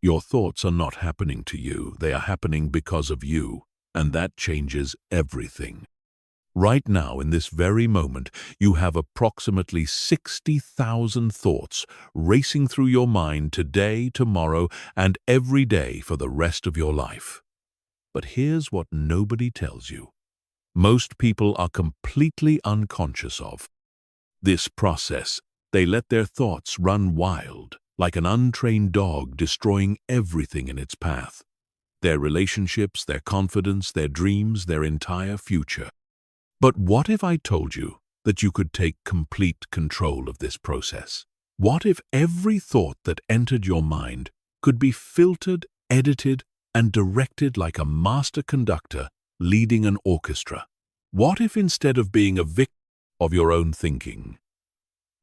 Your thoughts are not happening to you, they are happening because of you, and that changes everything. Right now, in this very moment, you have approximately 60,000 thoughts racing through your mind today, tomorrow, and every day for the rest of your life. But here's what nobody tells you. Most people are completely unconscious of this process. They let their thoughts run wild, like an untrained dog destroying everything in its path. Their relationships, their confidence, their dreams, their entire future. But what if I told you that you could take complete control of this process? What if every thought that entered your mind could be filtered, edited, and directed like a master conductor leading an orchestra? What if instead of being a victim of your own thinking,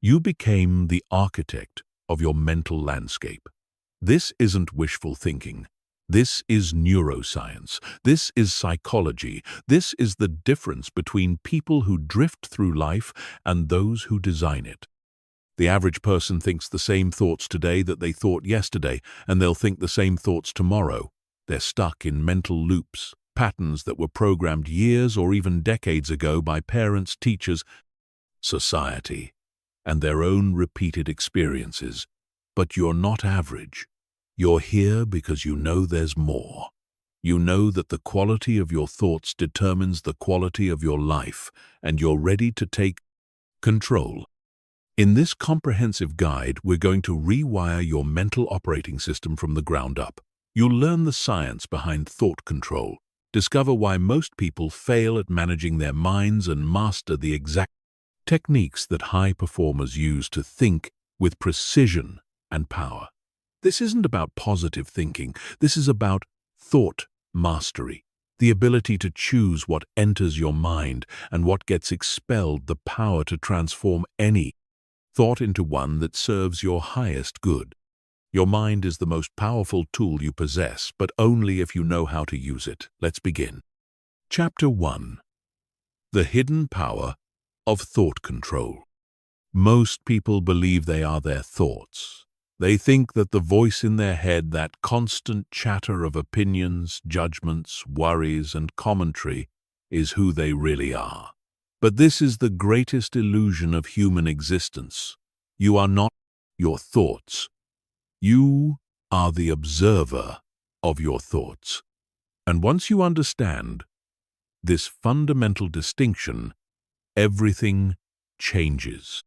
you became the architect of your mental landscape? This isn't wishful thinking. This is neuroscience. This is psychology. This is the difference between people who drift through life and those who design it. The average person thinks the same thoughts today that they thought yesterday, and they'll think the same thoughts tomorrow. They're stuck in mental loops, patterns that were programmed years or even decades ago by parents, teachers, society, and their own repeated experiences. But you're not average. You're here because you know there's more. You know that the quality of your thoughts determines the quality of your life, and you're ready to take control. In this comprehensive guide, we're going to rewire your mental operating system from the ground up. You'll learn the science behind thought control, discover why most people fail at managing their minds, and master the exact techniques that high performers use to think with precision and power. This isn't about positive thinking. This is about thought mastery, the ability to choose what enters your mind and what gets expelled, the power to transform any thought into one that serves your highest good. Your mind is the most powerful tool you possess, but only if you know how to use it. Let's begin. Chapter 1. The Hidden Power of Thought Control. Most people believe they are their thoughts. They think that the voice in their head, that constant chatter of opinions, judgments, worries, and commentary, is who they really are. But this is the greatest illusion of human existence. You are not your thoughts. You are the observer of your thoughts. And once you understand this fundamental distinction, everything changes.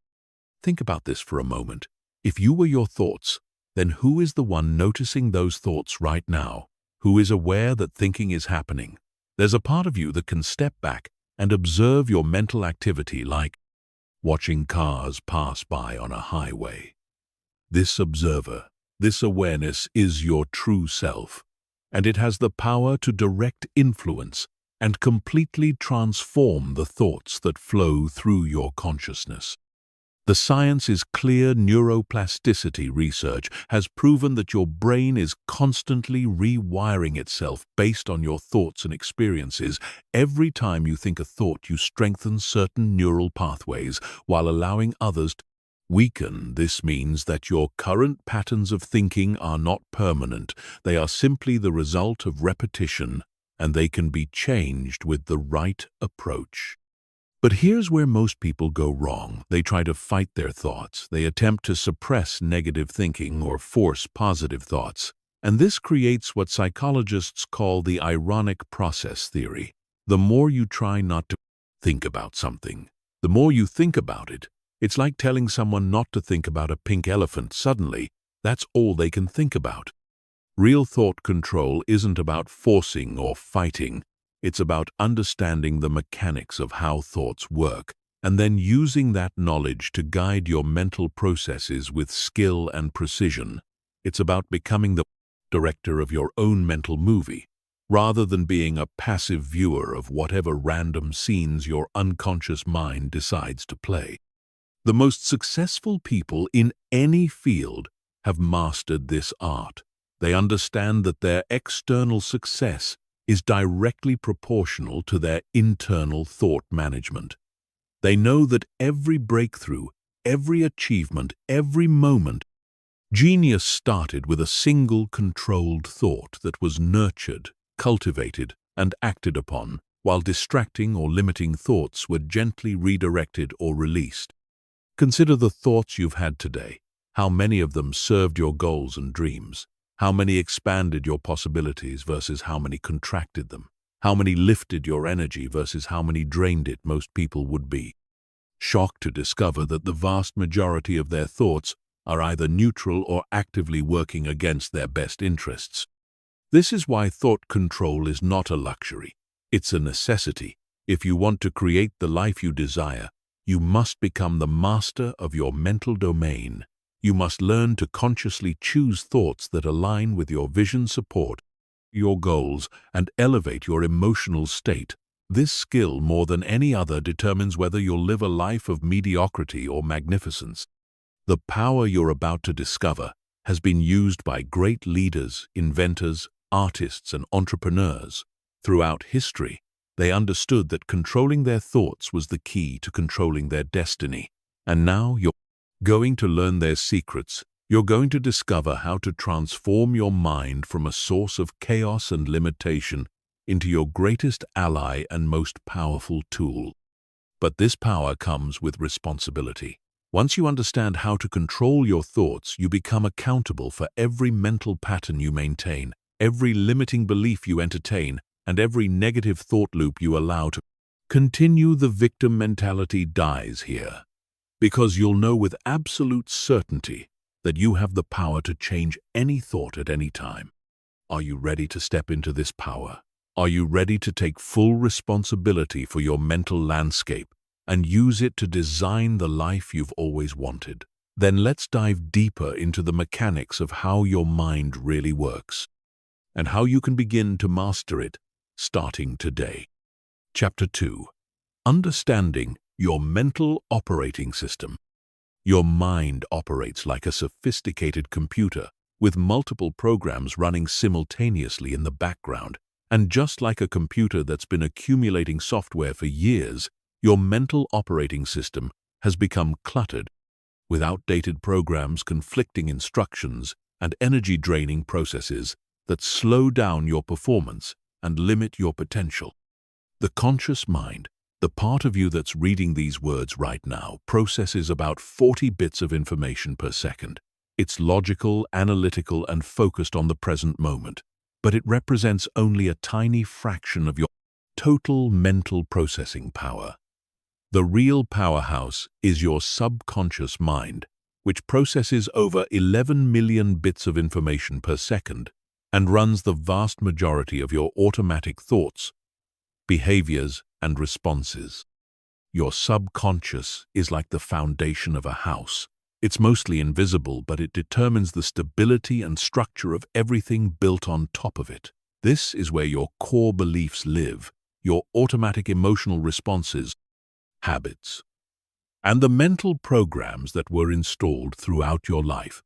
Think about this for a moment. If you were your thoughts, then who is the one noticing those thoughts right now? Who is aware that thinking is happening? There's a part of you that can step back and observe your mental activity, like watching cars pass by on a highway. This observer, this awareness is your true self, and it has the power to direct influence and completely transform the thoughts that flow through your consciousness. The science is clear. Neuroplasticity research has proven that your brain is constantly rewiring itself based on your thoughts and experiences. Every time you think a thought, you strengthen certain neural pathways while allowing others to weaken. This means that your current patterns of thinking are not permanent. They are simply the result of repetition, and they can be changed with the right approach. But here's where most people go wrong. They try to fight their thoughts. They attempt to suppress negative thinking or force positive thoughts. And this creates what psychologists call the ironic process theory. The more you try not to think about something, the more you think about it. It's like telling someone not to think about a pink elephant. Suddenly, that's all they can think about. Real thought control isn't about forcing or fighting. It's about understanding the mechanics of how thoughts work, and then using that knowledge to guide your mental processes with skill and precision. It's about becoming the director of your own mental movie, rather than being a passive viewer of whatever random scenes your unconscious mind decides to play. The most successful people in any field have mastered this art. They understand that their external success is directly proportional to their internal thought management. They know that every breakthrough, every achievement, every moment Genius started with a single controlled thought that was nurtured, cultivated, and acted upon, while distracting or limiting thoughts were gently redirected or released. Consider the thoughts you've had today. How many of them served your goals and dreams? How many expanded your possibilities versus how many contracted them? How many lifted your energy versus how many drained it? Most people would be shocked to discover that the vast majority of their thoughts are either neutral or actively working against their best interests. This is why thought control is not a luxury. It's a necessity. If you want to create the life you desire, you must become the master of your mental domain. You must learn to consciously choose thoughts that align with your vision, support your goals, and elevate your emotional state. This skill, more than any other, determines whether you'll live a life of mediocrity or magnificence. The power you're about to discover has been used by great leaders, inventors, artists, and entrepreneurs. Throughout history, they understood that controlling their thoughts was the key to controlling their destiny. And now you're going to learn their secrets. You're going to discover how to transform your mind from a source of chaos and limitation into your greatest ally and most powerful tool. But this power comes with responsibility. Once you understand how to control your thoughts, you become accountable for every mental pattern you maintain, every limiting belief you entertain, and every negative thought loop you allow to continue. The victim mentality dies here, because you'll know with absolute certainty that you have the power to change any thought at any time. Are you ready to step into this power? Are you ready to take full responsibility for your mental landscape and use it to design the life you've always wanted? Then let's dive deeper into the mechanics of how your mind really works and how you can begin to master it starting today. Chapter 2. Understanding your mental operating system. Your mind operates like a sophisticated computer with multiple programs running simultaneously in the background. And just like a computer that's been accumulating software for years, your mental operating system has become cluttered with outdated programs, conflicting instructions, and energy-draining processes that slow down your performance and limit your potential. The conscious mind, the part of you that's reading these words right now, processes about 40 bits of information per second. It's logical, analytical, and focused on the present moment, but it represents only a tiny fraction of your total mental processing power. The real powerhouse is your subconscious mind, which processes over 11 million bits of information per second and runs the vast majority of your automatic thoughts, behaviors, and responses. Your subconscious is like the foundation of a house. It's mostly invisible, but it determines the stability and structure of everything built on top of it. This is where your core beliefs live, your automatic emotional responses, habits, and the mental programs that were installed throughout your life,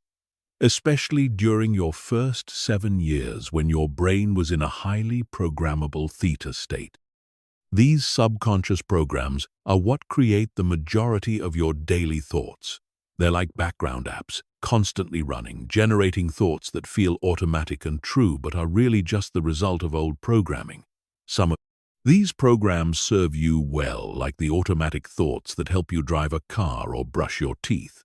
especially during your first 7 years when your brain was in a highly programmable theta state. These subconscious programs are what create the majority of your daily thoughts. They're like background apps, constantly running, generating thoughts that feel automatic and true but are really just the result of old programming. Some of these programs serve you well, like the automatic thoughts that help you drive a car or brush your teeth.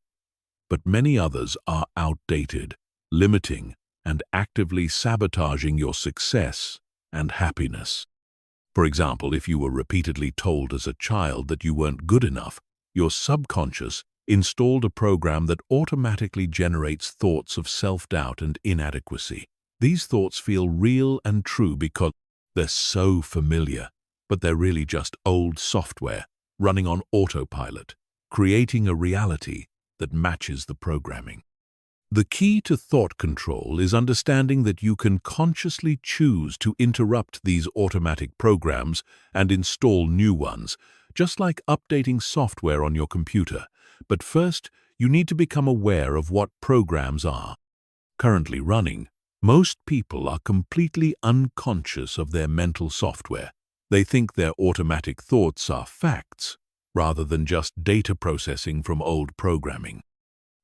But many others are outdated, limiting, and actively sabotaging your success and happiness. For example, if you were repeatedly told as a child that you weren't good enough, your subconscious installed a program that automatically generates thoughts of self-doubt and inadequacy. These thoughts feel real and true because they're so familiar, but they're really just old software running on autopilot, creating a reality that matches the programming. The key to thought control is understanding that you can consciously choose to interrupt these automatic programs and install new ones, just like updating software on your computer. But first, you need to become aware of what programs are currently running. Most people are completely unconscious of their mental software. They think their automatic thoughts are facts, rather than just data processing from old programming.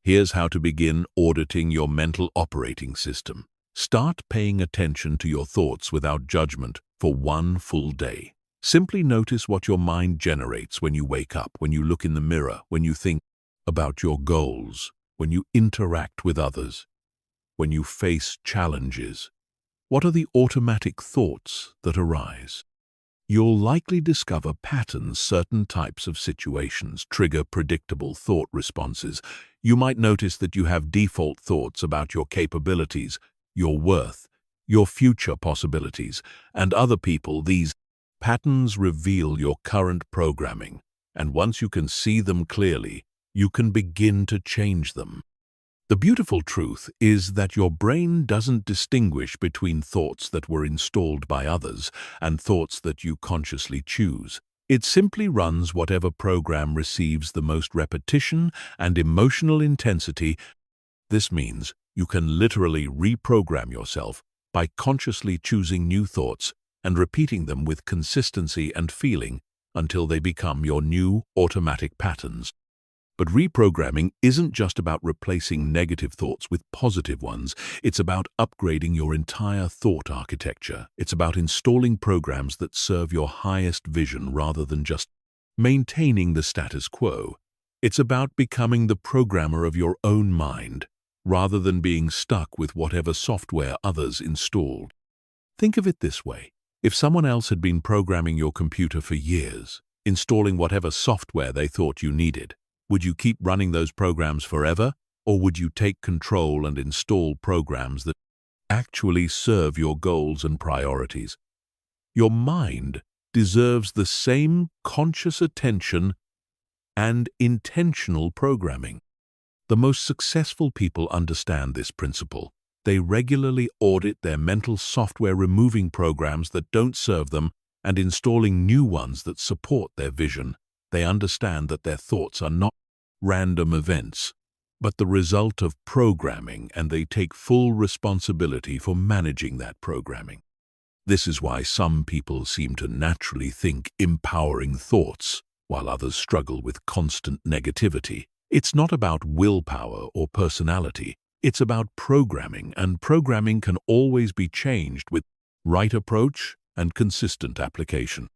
Here's how to begin auditing your mental operating system. Start paying attention to your thoughts without judgment for one full day. Simply notice what your mind generates when you wake up, when you look in the mirror, when you think about your goals, when you interact with others, when you face challenges. What are the automatic thoughts that arise? You'll likely discover patterns. Certain types of situations trigger predictable thought responses. You might notice that you have default thoughts about your capabilities, your worth, your future possibilities, and other people. These patterns reveal your current programming, and once you can see them clearly, you can begin to change them. The beautiful truth is that your brain doesn't distinguish between thoughts that were installed by others and thoughts that you consciously choose. It simply runs whatever program receives the most repetition and emotional intensity. This means you can literally reprogram yourself by consciously choosing new thoughts and repeating them with consistency and feeling until they become your new automatic patterns. But reprogramming isn't just about replacing negative thoughts with positive ones. It's about upgrading your entire thought architecture. It's about installing programs that serve your highest vision rather than just maintaining the status quo. It's about becoming the programmer of your own mind, rather than being stuck with whatever software others installed. Think of it this way. If someone else had been programming your computer for years, installing whatever software they thought you needed, would you keep running those programs forever, or would you take control and install programs that actually serve your goals and priorities? Your mind deserves the same conscious attention and intentional programming. The most successful people understand this principle. They regularly audit their mental software, removing programs that don't serve them and installing new ones that support their vision. They understand that their thoughts are not random events, but the result of programming, and they take full responsibility for managing that programming. This is why some people seem to naturally think empowering thoughts, while others struggle with constant negativity. It's not about willpower or personality. It's about programming, and programming can always be changed with right approach and consistent application.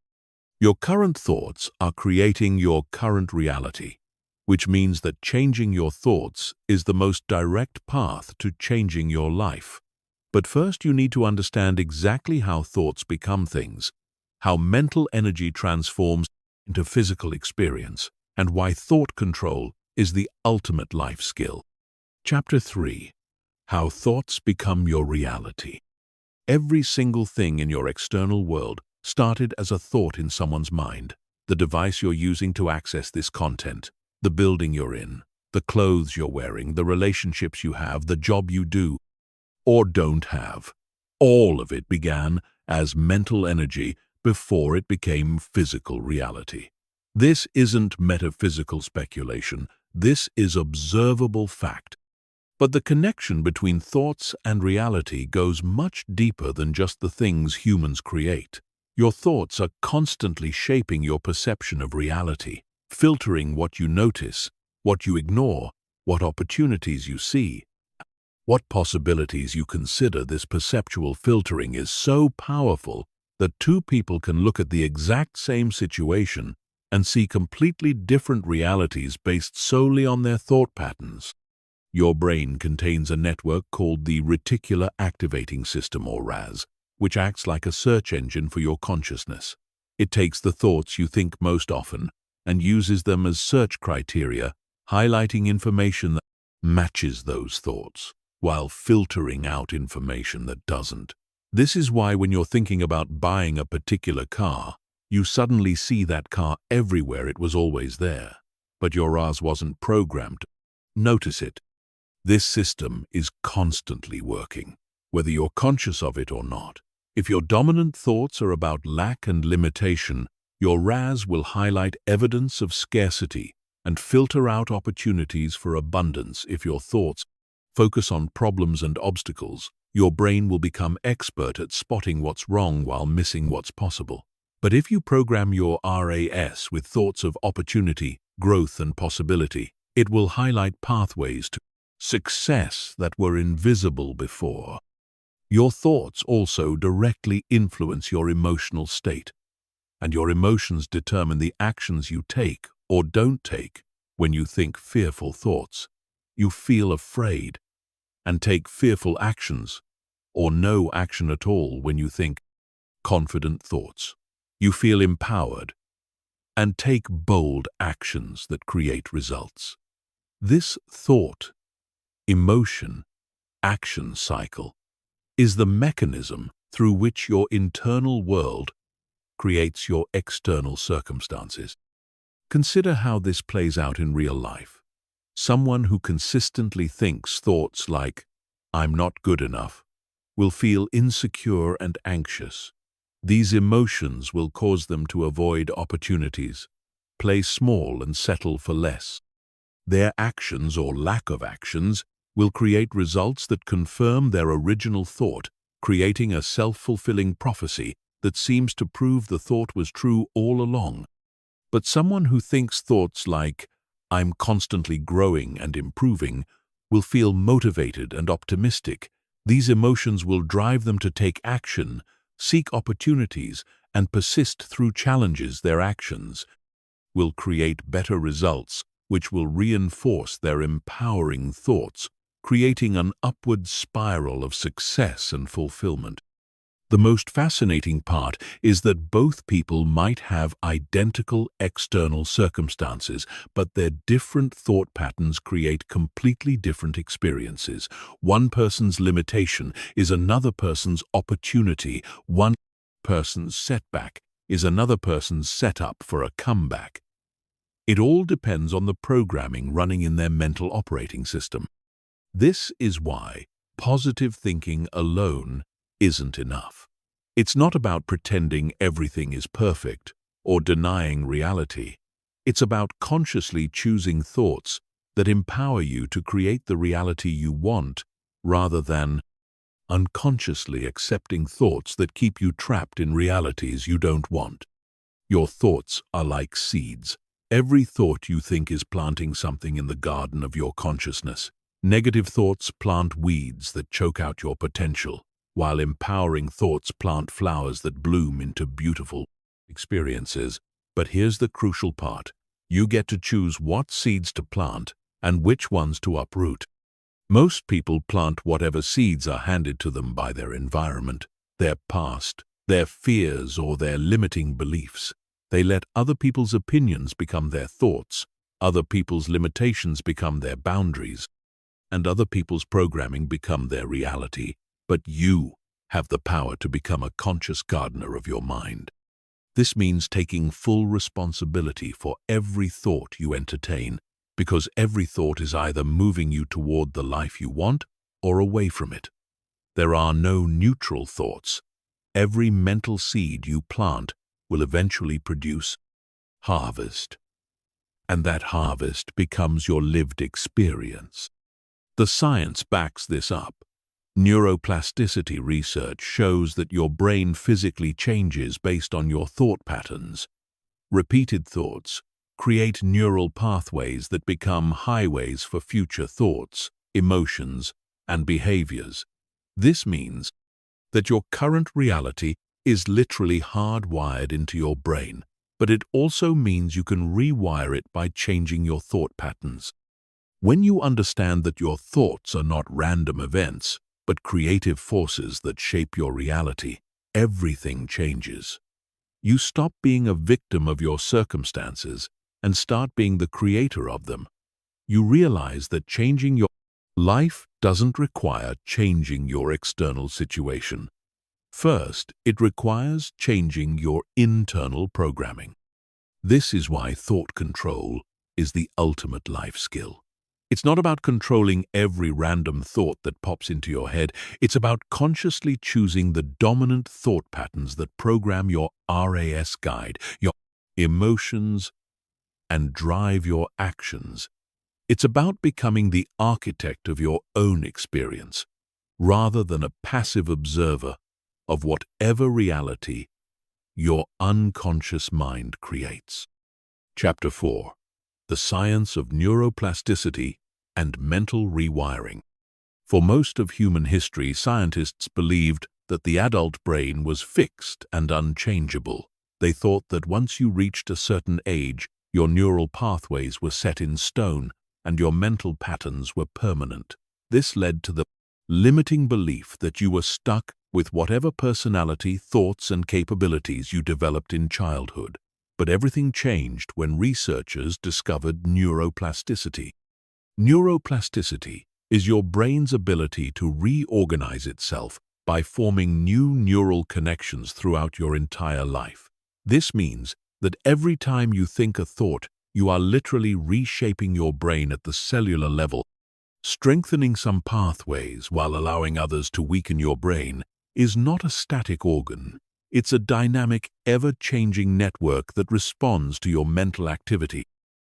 Your current thoughts are creating your current reality, which means that changing your thoughts is the most direct path to changing your life. But first, you need to understand exactly how thoughts become things, how mental energy transforms into physical experience, and why thought control is the ultimate life skill. Chapter 3. How thoughts become your reality. Every single thing in your external world started as a thought in someone's mind. The device you're using to access this content, the building you're in, the clothes you're wearing, the relationships you have, the job you do or don't have. All of it began as mental energy before it became physical reality. This isn't metaphysical speculation. This is observable fact. But the connection between thoughts and reality goes much deeper than just the things humans create. Your thoughts are constantly shaping your perception of reality, filtering what you notice, what you ignore, what opportunities you see, what possibilities you consider. This perceptual filtering is so powerful that two people can look at the exact same situation and see completely different realities based solely on their thought patterns. Your brain contains a network called the reticular activating system, or RAS, which acts like a search engine for your consciousness. It takes the thoughts you think most often and uses them as search criteria, highlighting information that matches those thoughts, while filtering out information that doesn't. This is why when you're thinking about buying a particular car, you suddenly see that car everywhere. It was always there, but your RAS wasn't programmed to notice it. This system is constantly working, whether you're conscious of it or not. If your dominant thoughts are about lack and limitation, your RAS will highlight evidence of scarcity and filter out opportunities for abundance. If your thoughts focus on problems and obstacles, your brain will become expert at spotting what's wrong while missing what's possible. But if you program your RAS with thoughts of opportunity, growth, and possibility, It will highlight pathways to success that were invisible before. Your thoughts also directly influence your emotional state, and your emotions determine the actions you take or don't take. When you think fearful thoughts, you feel afraid and take fearful actions, or no action at all. When you think confident thoughts, you feel empowered and take bold actions that create results. This thought, emotion, action cycle is the mechanism through which your internal world creates your external circumstances. Consider how this plays out in real life. Someone who consistently thinks thoughts like, "I'm not good enough," will feel insecure and anxious. These emotions will cause them to avoid opportunities, play small and settle for less. Their actions or lack of actions will create results that confirm their original thought, creating a self-fulfilling prophecy that seems to prove the thought was true all along. But someone who thinks thoughts like, "I'm constantly growing and improving," will feel motivated and optimistic. These emotions will drive them to take action, seek opportunities, and persist through challenges. Their actions will create better results, which will reinforce their empowering thoughts, creating an upward spiral of success and fulfillment. The most fascinating part is that both people might have identical external circumstances, but their different thought patterns create completely different experiences. One person's limitation is another person's opportunity. One person's setback is another person's setup for a comeback. It all depends on the programming running in their mental operating system. This is why positive thinking alone isn't enough. It's not about pretending everything is perfect or denying reality. It's about consciously choosing thoughts that empower you to create the reality you want, rather than unconsciously accepting thoughts that keep you trapped in realities you don't want. Your thoughts are like seeds. Every thought you think is planting something in the garden of your consciousness. Negative thoughts plant weeds that choke out your potential, while empowering thoughts plant flowers that bloom into beautiful experiences. But here's the crucial part. You get to choose what seeds to plant and which ones to uproot. Most people plant whatever seeds are handed to them by their environment, their past, their fears, or their limiting beliefs. They let other people's opinions become their thoughts, other people's limitations become their boundaries, and other people's programming become their reality. But you have the power to become a conscious gardener of your mind. This means taking full responsibility for every thought you entertain, because every thought is either moving you toward the life you want or away from it. There are no neutral thoughts. Every mental seed you plant will eventually produce harvest, and that harvest becomes your lived experience. The science backs this up. Neuroplasticity research shows that your brain physically changes based on your thought patterns. Repeated thoughts create neural pathways that become highways for future thoughts, emotions, and behaviors. This means that your current reality is literally hardwired into your brain, but it also means you can rewire it by changing your thought patterns. When you understand that your thoughts are not random events, but creative forces that shape your reality, everything changes. You stop being a victim of your circumstances and start being the creator of them. You realize that changing your life doesn't require changing your external situation. First, it requires changing your internal programming. This is why thought control is the ultimate life skill. It's not about controlling every random thought that pops into your head. It's about consciously choosing the dominant thought patterns that program your RAS guide, your emotions, and drive your actions. It's about becoming the architect of your own experience, rather than a passive observer of whatever reality your unconscious mind creates. Chapter 4. the science of neuroplasticity and mental rewiring. For most of human history, scientists believed that the adult brain was fixed and unchangeable. They thought that once you reached a certain age, your neural pathways were set in stone and your mental patterns were permanent. This led to the limiting belief that you were stuck with whatever personality, thoughts, and capabilities you developed in childhood. But everything changed when researchers discovered neuroplasticity. Neuroplasticity is your brain's ability to reorganize itself by forming new neural connections throughout your entire life. This means that every time you think a thought, you are literally reshaping your brain at the cellular level. Strengthening some pathways while allowing others to weaken your brain is not a static organ. It's a dynamic, ever-changing network that responds to your mental activity.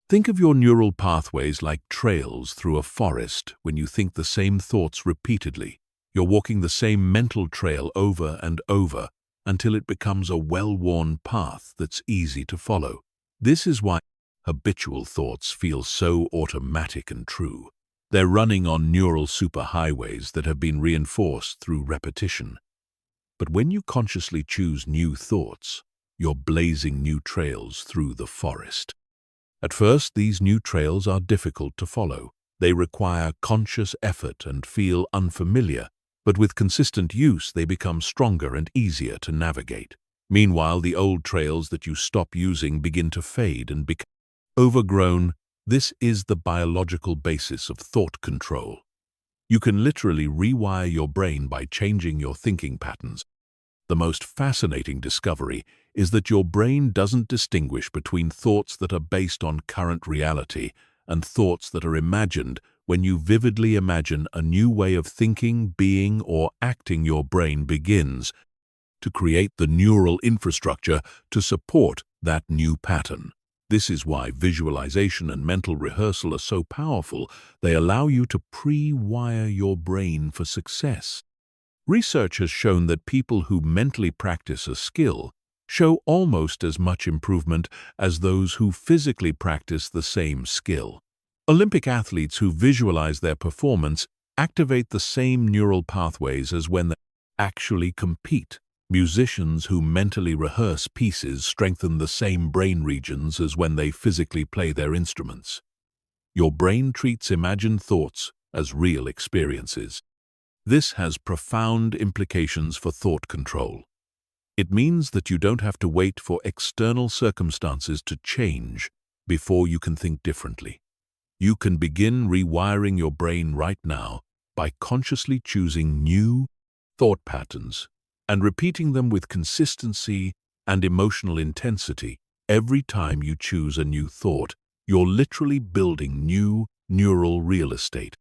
Think of your neural pathways like trails through a forest. When you think the same thoughts repeatedly, you're walking the same mental trail over and over until it becomes a well-worn path that's easy to follow. This is why habitual thoughts feel so automatic and true. They're running on neural superhighways that have been reinforced through repetition. But when you consciously choose new thoughts, you're blazing new trails through the forest. At first, these new trails are difficult to follow. They require conscious effort and feel unfamiliar, but with consistent use, they become stronger and easier to navigate. Meanwhile, the old trails that you stop using begin to fade and become overgrown. This is the biological basis of thought control. You can literally rewire your brain by changing your thinking patterns. The most fascinating discovery is that your brain doesn't distinguish between thoughts that are based on current reality and thoughts that are imagined. When you vividly imagine a new way of thinking, being, or acting, your brain begins to create the neural infrastructure to support that new pattern. This is why visualization and mental rehearsal are so powerful. They allow you to pre-wire your brain for success. Research has shown that people who mentally practice a skill show almost as much improvement as those who physically practice the same skill. Olympic athletes who visualize their performance activate the same neural pathways as when they actually compete. Musicians who mentally rehearse pieces strengthen the same brain regions as when they physically play their instruments. Your brain treats imagined thoughts as real experiences. This has profound implications for thought control. It means that you don't have to wait for external circumstances to change before you can think differently. You can begin rewiring your brain right now by consciously choosing new thought patterns and repeating them with consistency and emotional intensity. Every time you choose a new thought, you're literally building new neural real estate.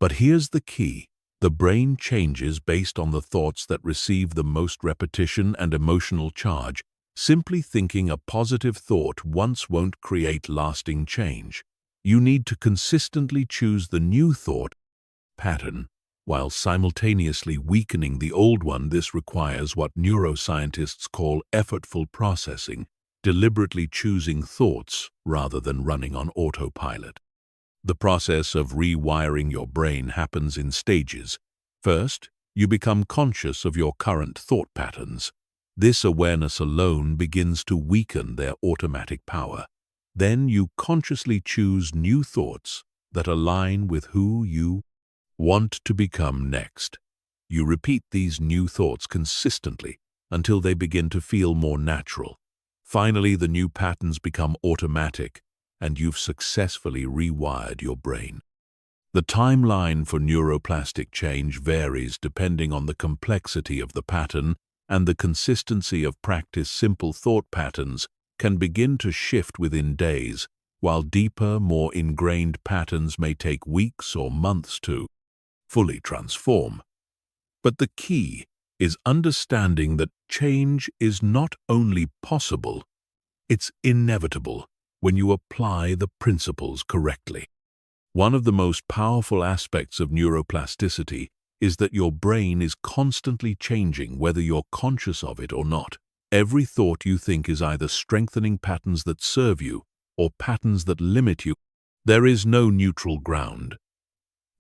But here's the key. The brain changes based on the thoughts that receive the most repetition and emotional charge. Simply thinking a positive thought once won't create lasting change. You need to consistently choose the new thought pattern while simultaneously weakening the old one. This requires what neuroscientists call effortful processing, deliberately choosing thoughts rather than running on autopilot. The process of rewiring your brain happens in stages. First, you become conscious of your current thought patterns. This awareness alone begins to weaken their automatic power. Then you consciously choose new thoughts that align with who you want to become next. You repeat these new thoughts consistently until they begin to feel more natural. Finally, the new patterns become automatic, and you've successfully rewired your brain. The timeline for neuroplastic change varies depending on the complexity of the pattern and the consistency of practice. Simple thought patterns can begin to shift within days, while deeper, more ingrained patterns may take weeks or months to fully transform. But the key is understanding that change is not only possible, it's inevitable when you apply the principles correctly. One of the most powerful aspects of neuroplasticity is that your brain is constantly changing whether you're conscious of it or not. Every thought you think is either strengthening patterns that serve you or patterns that limit you. There is no neutral ground.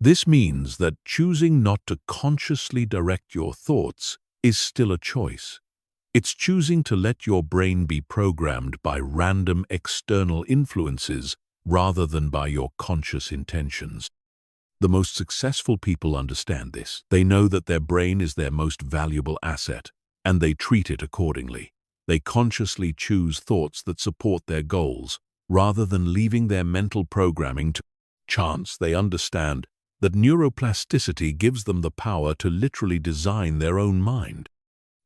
This means that choosing not to consciously direct your thoughts is still a choice. It's choosing to let your brain be programmed by random external influences rather than by your conscious intentions. The most successful people understand this. They know that their brain is their most valuable asset, and they treat it accordingly. They consciously choose thoughts that support their goals, rather than leaving their mental programming to chance. They understand that neuroplasticity gives them the power to literally design their own mind.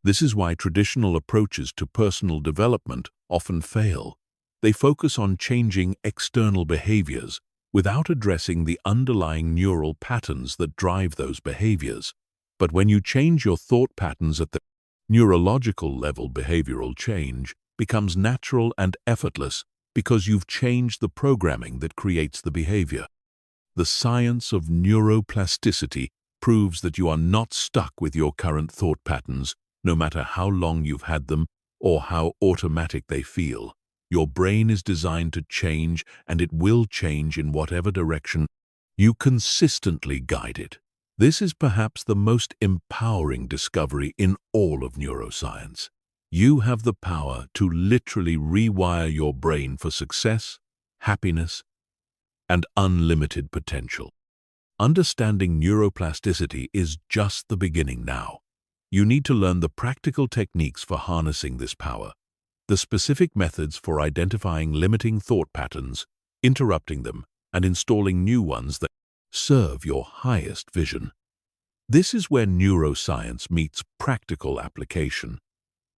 This is why traditional approaches to personal development often fail. They focus on changing external behaviors without addressing the underlying neural patterns that drive those behaviors. But when you change your thought patterns at the neurological level, behavioral change becomes natural and effortless because you've changed the programming that creates the behavior. The science of neuroplasticity proves that you are not stuck with your current thought patterns, no matter how long you've had them or how automatic they feel. Your brain is designed to change, and it will change in whatever direction you consistently guide it. This is perhaps the most empowering discovery in all of neuroscience. You have the power to literally rewire your brain for success, happiness, and unlimited potential. Understanding neuroplasticity is just the beginning now. You need to learn the practical techniques for harnessing this power, the specific methods for identifying limiting thought patterns, interrupting them, and installing new ones that serve your highest vision. This is where neuroscience meets practical application,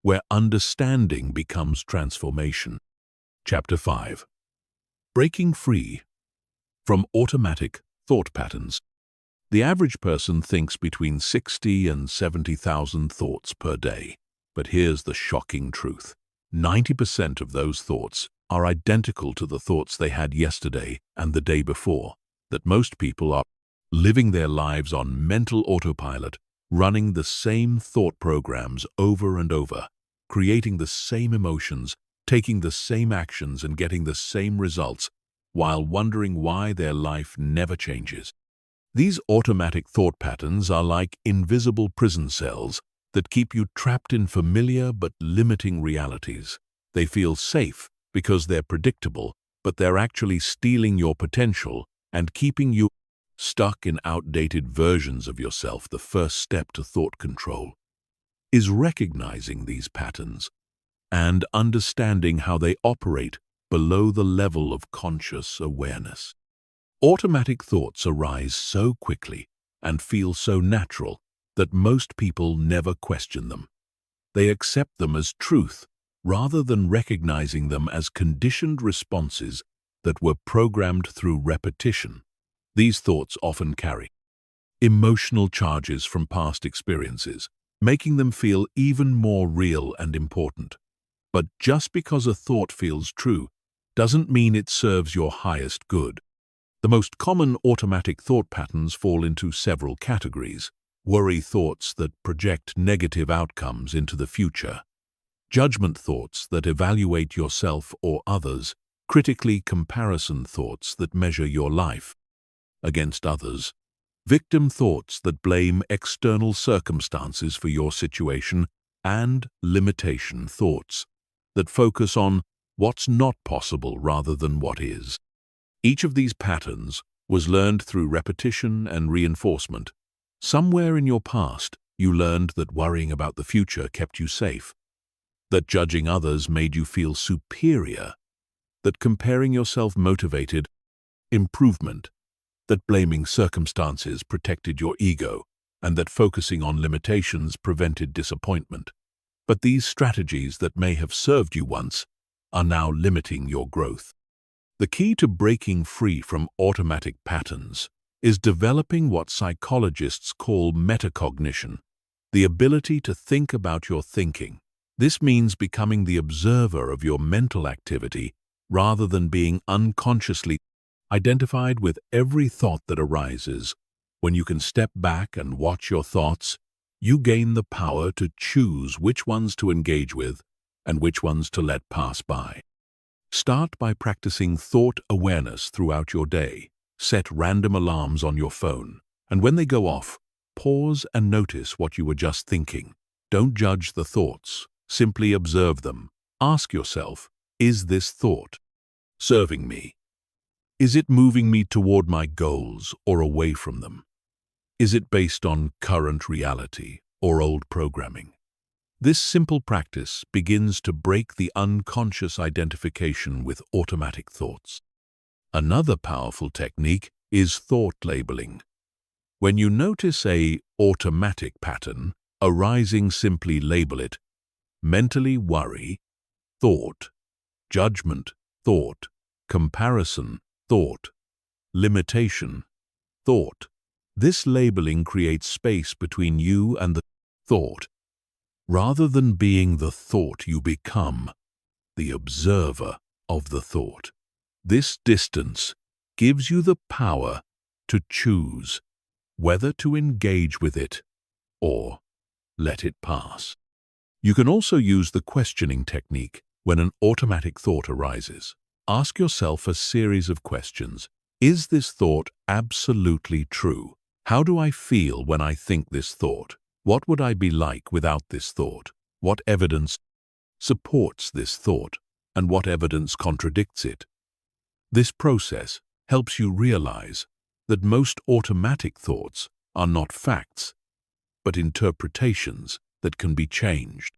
where understanding becomes transformation. Chapter 5. Breaking Free from Automatic Thought Patterns. The average person thinks between 60 and 70,000 thoughts per day. But here's the shocking truth. 90% of those thoughts are identical to the thoughts they had yesterday and the day before. That most people are living their lives on mental autopilot, running the same thought programs over and over, creating the same emotions, taking the same actions, and getting the same results, while wondering why their life never changes. These automatic thought patterns are like invisible prison cells that keep you trapped in familiar but limiting realities. They feel safe because they're predictable, but they're actually stealing your potential and keeping you stuck in outdated versions of yourself. The first step to thought control is recognizing these patterns and understanding how they operate below the level of conscious awareness. Automatic thoughts arise so quickly and feel so natural that most people never question them. They accept them as truth rather than recognizing them as conditioned responses that were programmed through repetition. These thoughts often carry emotional charges from past experiences, making them feel even more real and important. But just because a thought feels true doesn't mean it serves your highest good. The most common automatic thought patterns fall into several categories. Worry thoughts that project negative outcomes into the future, judgment thoughts that evaluate yourself or others, critically comparison thoughts that measure your life against others, victim thoughts that blame external circumstances for your situation, and limitation thoughts that focus on what's not possible rather than what is. Each of these patterns was learned through repetition and reinforcement. Somewhere in your past, you learned that worrying about the future kept you safe, that judging others made you feel superior, that comparing yourself motivated improvement, that blaming circumstances protected your ego, and that focusing on limitations prevented disappointment. But these strategies that may have served you once are now limiting your growth. The key to breaking free from automatic patterns is developing what psychologists call metacognition, the ability to think about your thinking. This means becoming the observer of your mental activity rather than being unconsciously identified with every thought that arises. When you can step back and watch your thoughts, you gain the power to choose which ones to engage with and which ones to let pass by. Start by practicing thought awareness throughout your day. Set random alarms on your phone, and when they go off, pause and notice what you were just thinking. Don't judge the thoughts, simply observe them. Ask yourself, is this thought serving me? Is it moving me toward my goals or away from them? Is it based on current reality or old programming? This simple practice begins to break the unconscious identification with automatic thoughts. Another powerful technique is thought labeling. When you notice an automatic pattern arising, simply label it: mentally worry, thought; judgment, thought; comparison, thought; limitation, thought. This labeling creates space between you and the thought. Rather than being the thought, you become the observer of the thought. This distance gives you the power to choose whether to engage with it or let it pass. You can also use the questioning technique when an automatic thought arises. Ask yourself a series of questions. Is this thought absolutely true? How do I feel when I think this thought? What would I be like without this thought? What evidence supports this thought, and what evidence contradicts it? This process helps you realize that most automatic thoughts are not facts, but interpretations that can be changed.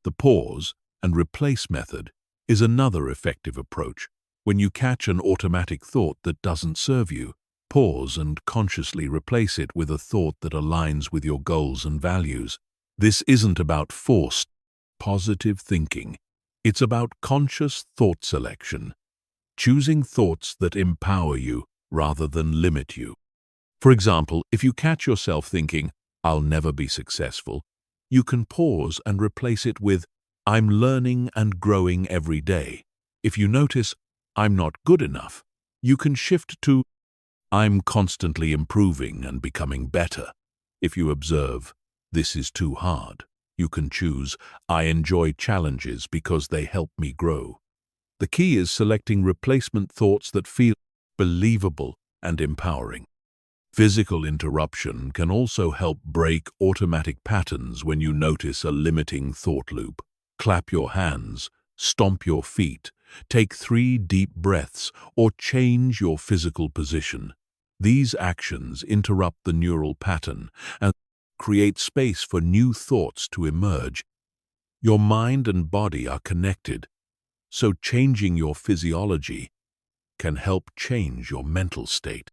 The pause and replace method is another effective approach. When you catch an automatic thought that doesn't serve you, pause and consciously replace it with a thought that aligns with your goals and values. This isn't about forced, positive thinking. It's about conscious thought selection, choosing thoughts that empower you rather than limit you. For example, if you catch yourself thinking, "I'll never be successful," you can pause and replace it with, "I'm learning and growing every day." If you notice, "I'm not good enough," you can shift to, "I'm constantly improving and becoming better." If you observe, "This is too hard," you can choose, "I enjoy challenges because they help me grow." The key is selecting replacement thoughts that feel believable and empowering. Physical interruption can also help break automatic patterns. When you notice a limiting thought loop, clap your hands, stomp your feet, take 3 deep breaths, or change your physical position. These actions interrupt the neural pattern and create space for new thoughts to emerge. Your mind and body are connected, so changing your physiology can help change your mental state.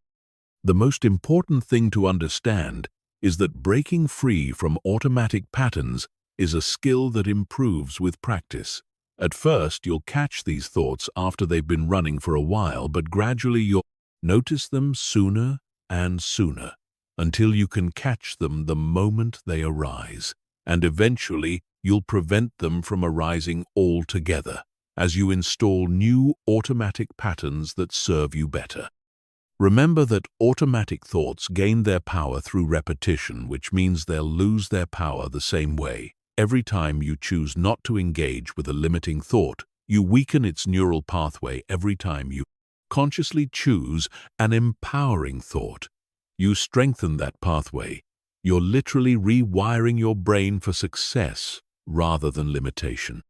The most important thing to understand is that breaking free from automatic patterns is a skill that improves with practice. At first, you'll catch these thoughts after they've been running for a while, but gradually you'll notice them sooner and sooner, until you can catch them the moment they arise, and eventually you'll prevent them from arising altogether as you install new automatic patterns that serve you better. Remember that automatic thoughts gain their power through repetition, which means they'll lose their power the same way. Every time you choose not to engage with a limiting thought, you weaken its neural pathway. Every time you consciously choose an empowering thought, you strengthen that pathway. You're literally rewiring your brain for success rather than limitation.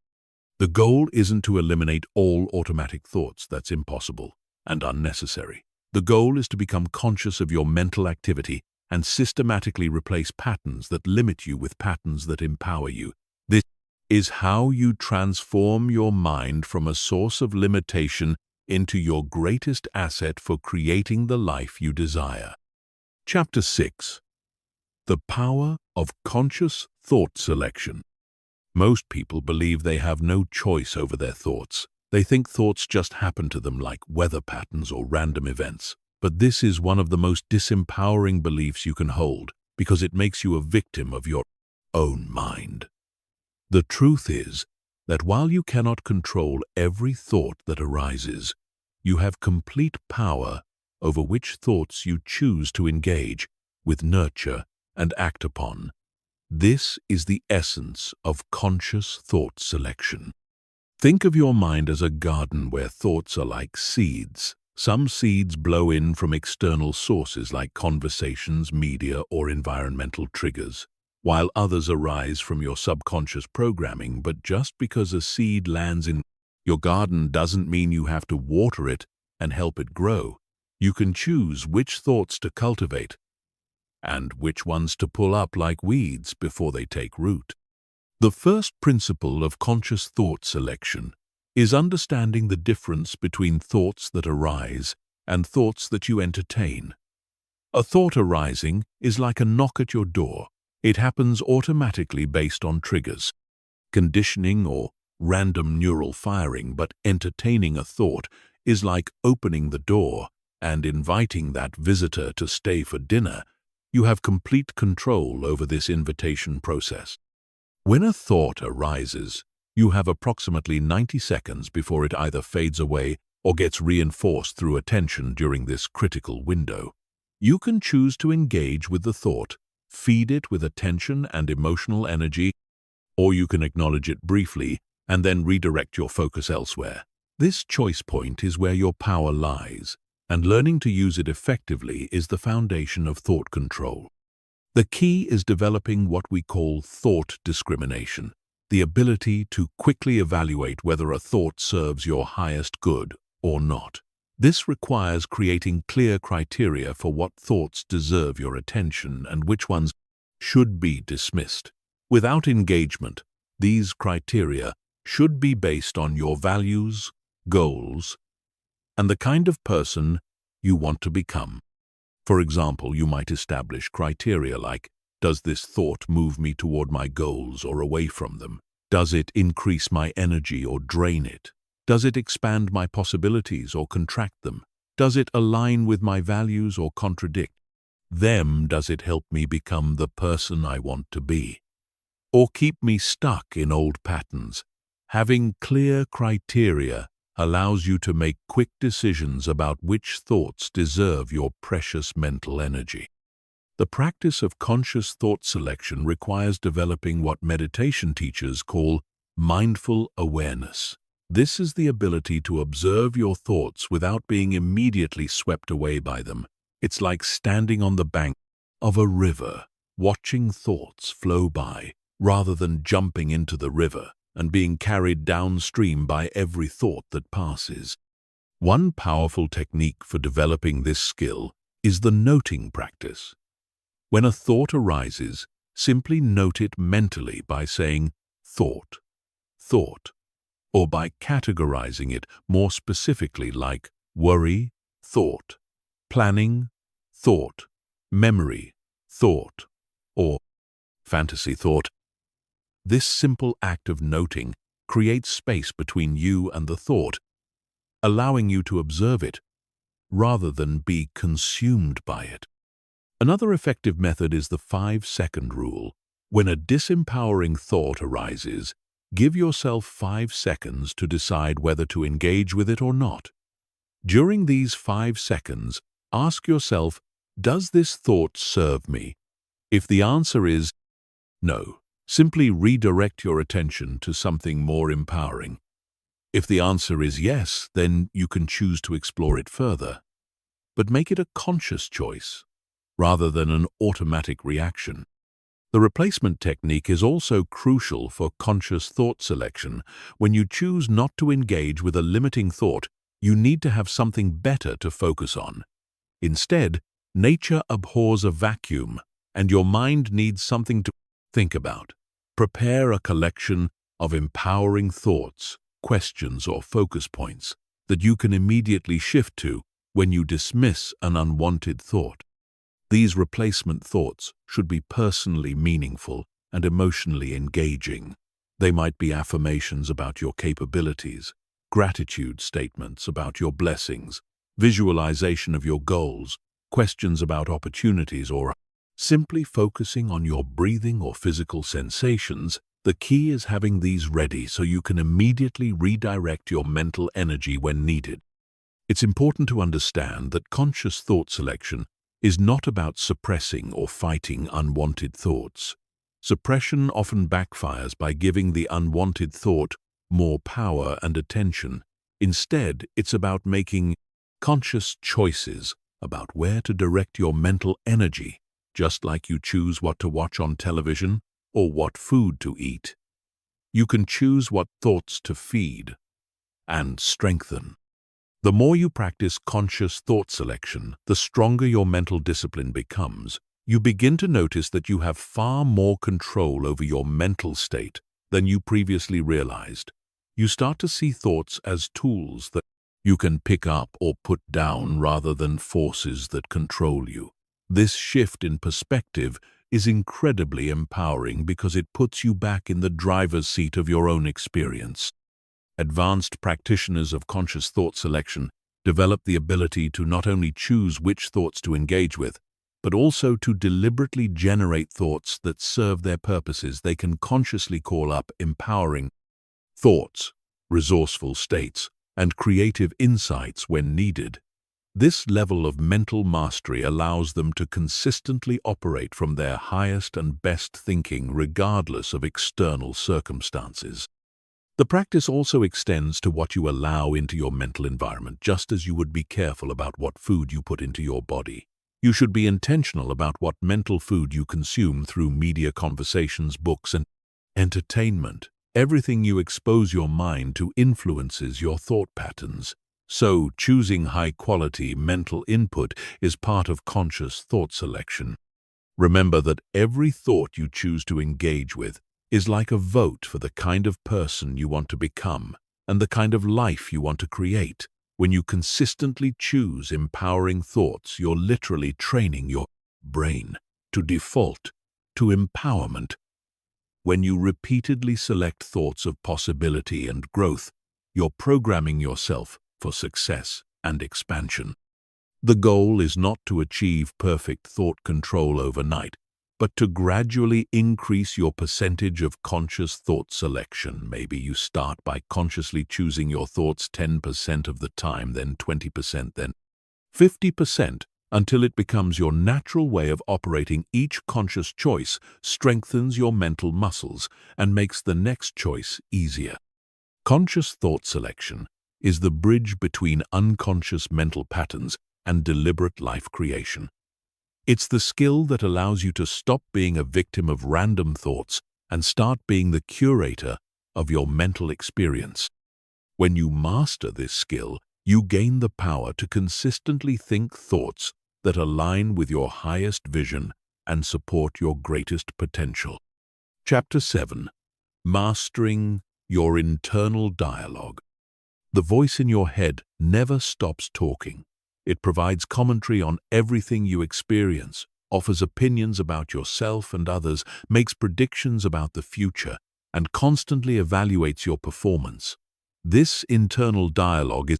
The goal isn't to eliminate all automatic thoughts. That's impossible and unnecessary. The goal is to become conscious of your mental activity and systematically replace patterns that limit you with patterns that empower you. This is how you transform your mind from a source of limitation into your greatest asset for creating the life you desire. Chapter 6. The Power of Conscious Thought Selection. Most people believe they have no choice over their thoughts. They think thoughts just happen to them like weather patterns or random events. But this is one of the most disempowering beliefs you can hold, because it makes you a victim of your own mind. The truth is that while you cannot control every thought that arises, you have complete power over which thoughts you choose to engage with, nurture, and act upon. This is the essence of conscious thought selection. Think of your mind as a garden where thoughts are like seeds. Some seeds blow in from external sources like conversations, media, or environmental triggers, while others arise from your subconscious programming. But just because a seed lands in your garden doesn't mean you have to water it and help it grow. You can choose which thoughts to cultivate and which ones to pull up like weeds before they take root. The first principle of conscious thought selection is understanding the difference between thoughts that arise and thoughts that you entertain. A thought arising is like a knock at your door. It happens automatically based on triggers, conditioning, or random neural firing, but entertaining a thought is like opening the door and inviting that visitor to stay for dinner. You have complete control over this invitation process. When a thought arises, you have approximately 90 seconds before it either fades away or gets reinforced through attention during this critical window. You can choose to engage with the thought, feed it with attention and emotional energy, or you can acknowledge it briefly and then redirect your focus elsewhere. This choice point is where your power lies, and learning to use it effectively is the foundation of thought control. The key is developing what we call thought discrimination, the ability to quickly evaluate whether a thought serves your highest good or not. This requires creating clear criteria for what thoughts deserve your attention and which ones should be dismissed. Without engagement, these criteria should be based on your values, goals, and the kind of person you want to become. For example, you might establish criteria like, does this thought move me toward my goals or away from them? Does it increase my energy or drain it? Does it expand my possibilities or contract them? Does it align with my values or contradict them? Does it help me become the person I want to be, or keep me stuck in old patterns? Having clear criteria allows you to make quick decisions about which thoughts deserve your precious mental energy. The practice of conscious thought selection requires developing what meditation teachers call mindful awareness. This is the ability to observe your thoughts without being immediately swept away by them. It's like standing on the bank of a river, watching thoughts flow by, rather than jumping into the river and being carried downstream by every thought that passes. One powerful technique for developing this skill is the noting practice. When a thought arises, simply note it mentally by saying thought, thought, or by categorizing it more specifically like worry, thought, planning, thought, memory, thought, or fantasy thought. This simple act of noting creates space between you and the thought, allowing you to observe it rather than be consumed by it. Another effective method is the 5-second rule. When a disempowering thought arises, give yourself 5 seconds to decide whether to engage with it or not. During these 5 seconds, ask yourself, does this thought serve me? If the answer is no, simply redirect your attention to something more empowering. If the answer is yes, then you can choose to explore it further. But make it a conscious choice, rather than an automatic reaction. The replacement technique is also crucial for conscious thought selection. When you choose not to engage with a limiting thought, you need to have something better to focus on. Instead, nature abhors a vacuum, and your mind needs something to think about. Prepare a collection of empowering thoughts, questions, or focus points that you can immediately shift to when you dismiss an unwanted thought. These replacement thoughts should be personally meaningful and emotionally engaging. They might be affirmations about your capabilities, gratitude statements about your blessings, visualization of your goals, questions about opportunities, or simply focusing on your breathing or physical sensations. The key is having these ready so you can immediately redirect your mental energy when needed. It's important to understand that conscious thought selection is not about suppressing or fighting unwanted thoughts. Suppression often backfires by giving the unwanted thought more power and attention. Instead, it's about making conscious choices about where to direct your mental energy, just like you choose what to watch on television or what food to eat. You can choose what thoughts to feed and strengthen. The more you practice conscious thought selection, the stronger your mental discipline becomes. You begin to notice that you have far more control over your mental state than you previously realized. You start to see thoughts as tools that you can pick up or put down rather than forces that control you. This shift in perspective is incredibly empowering because it puts you back in the driver's seat of your own experience. Advanced practitioners of conscious thought selection develop the ability to not only choose which thoughts to engage with, but also to deliberately generate thoughts that serve their purposes. They can consciously call up empowering thoughts, resourceful states, and creative insights when needed. This level of mental mastery allows them to consistently operate from their highest and best thinking regardless of external circumstances. The practice also extends to what you allow into your mental environment, just as you would be careful about what food you put into your body. You should be intentional about what mental food you consume through media, conversations, books, and entertainment. Everything you expose your mind to influences your thought patterns. So, choosing high-quality mental input is part of conscious thought selection. Remember that every thought you choose to engage with is like a vote for the kind of person you want to become and the kind of life you want to create. When you consistently choose empowering thoughts, you're literally training your brain to default to empowerment. When you repeatedly select thoughts of possibility and growth, you're programming yourself for success and expansion. The goal is not to achieve perfect thought control overnight, but to gradually increase your percentage of conscious thought selection. Maybe you start by consciously choosing your thoughts 10% of the time, then 20%, then 50%, until it becomes your natural way of operating. Each conscious choice strengthens your mental muscles and makes the next choice easier. Conscious thought selection is the bridge between unconscious mental patterns and deliberate life creation. It's the skill that allows you to stop being a victim of random thoughts and start being the curator of your mental experience. When you master this skill, you gain the power to consistently think thoughts that align with your highest vision and support your greatest potential. Chapter 7. Mastering your internal dialogue. The voice in your head never stops talking. It provides commentary on everything you experience, offers opinions about yourself and others, makes predictions about the future, and constantly evaluates your performance. This internal dialogue is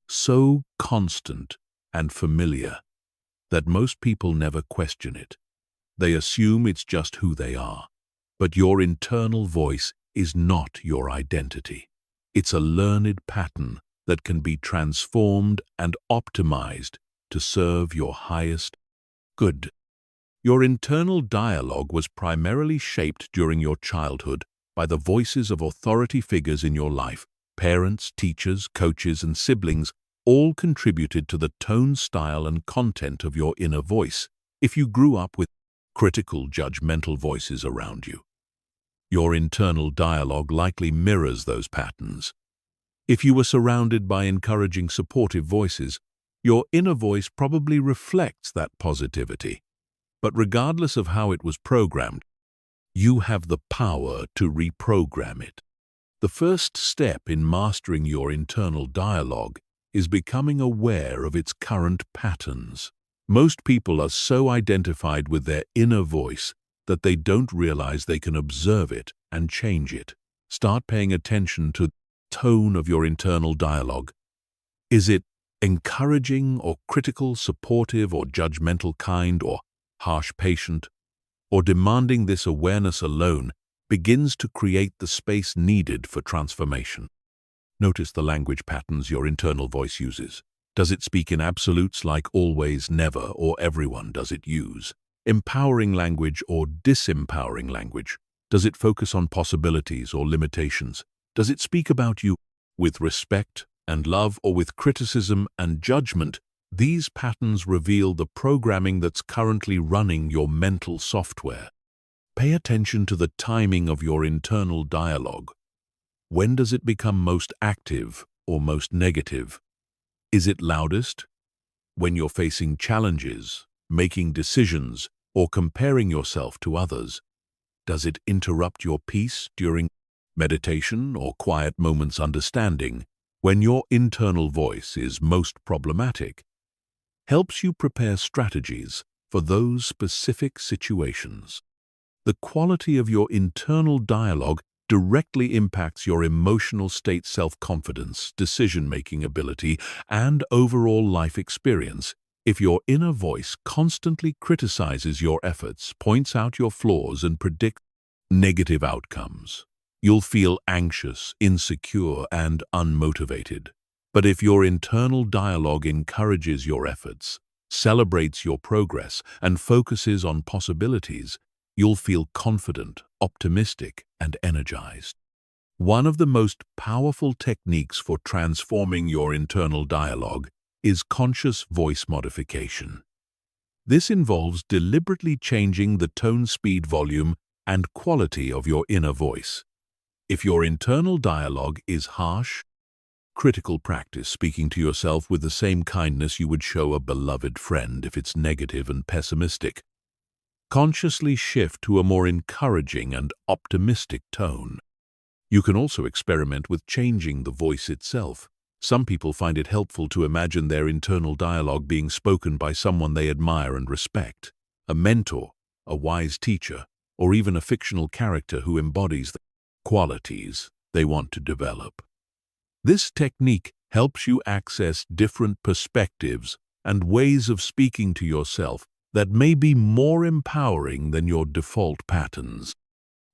so constant and familiar that most people never question it. They assume it's just who they are. But your internal voice is not your identity. It's a learned pattern that can be transformed and optimized to serve your highest good. Your internal dialogue was primarily shaped during your childhood by the voices of authority figures in your life. Parents, teachers, coaches, and siblings all contributed to the tone, style, and content of your inner voice. If you grew up with critical, judgmental voices around you, your internal dialogue likely mirrors those patterns. If you were surrounded by encouraging, supportive voices, your inner voice probably reflects that positivity. But regardless of how it was programmed, you have the power to reprogram it. The first step in mastering your internal dialogue is becoming aware of its current patterns. Most people are so identified with their inner voice that they don't realize they can observe it and change it. Start paying attention to the tone of your internal dialogue. Is it encouraging or critical, supportive or judgmental, kind or harsh, patient, or demanding? This awareness alone begins to create the space needed for transformation. Notice the language patterns your internal voice uses. Does it speak in absolutes like always, never, or everyone? Does it use empowering language or disempowering language? Does it focus on possibilities or limitations? Does it speak about you with respect and love, or with criticism and judgment? These patterns reveal the programming that's currently running your mental software. Pay attention to the timing of your internal dialogue. When does it become most active or most negative? Is it loudest when you're facing challenges, making decisions, or comparing yourself to others? Does it interrupt your peace during meditation or quiet moments? Understanding when your internal voice is most problematic helps you prepare strategies for those specific situations. The quality of your internal dialogue directly impacts your emotional state, self-confidence, decision-making ability, and overall life experience. If your inner voice constantly criticizes your efforts, points out your flaws, and predicts negative outcomes, you'll feel anxious, insecure, and unmotivated. But if your internal dialogue encourages your efforts, celebrates your progress, and focuses on possibilities, you'll feel confident, optimistic, and energized. One of the most powerful techniques for transforming your internal dialogue is conscious voice modification. This involves deliberately changing the tone, speed, volume, and quality of your inner voice. If your internal dialogue is harsh, critical, practice speaking to yourself with the same kindness you would show a beloved friend. If it's negative and pessimistic, consciously shift to a more encouraging and optimistic tone. You can also experiment with changing the voice itself. Some people find it helpful to imagine their internal dialogue being spoken by someone they admire and respect, a mentor, a wise teacher, or even a fictional character who embodies the qualities they want to develop. This technique helps you access different perspectives and ways of speaking to yourself that may be more empowering than your default patterns.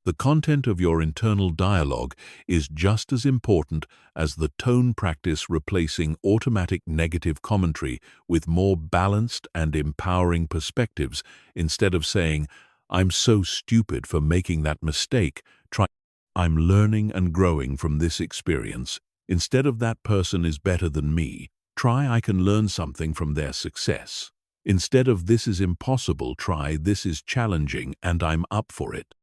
The content of your internal dialogue is just as important as the tone. Practice replacing automatic negative commentary with more balanced and empowering perspectives. Instead of saying, "I'm so stupid for making that mistake," try, "I'm learning and growing from this experience." Instead of, "That person is better than me," try, "I can learn something from their success." Instead of, "This is impossible," try, "This is challenging and I'm up for it."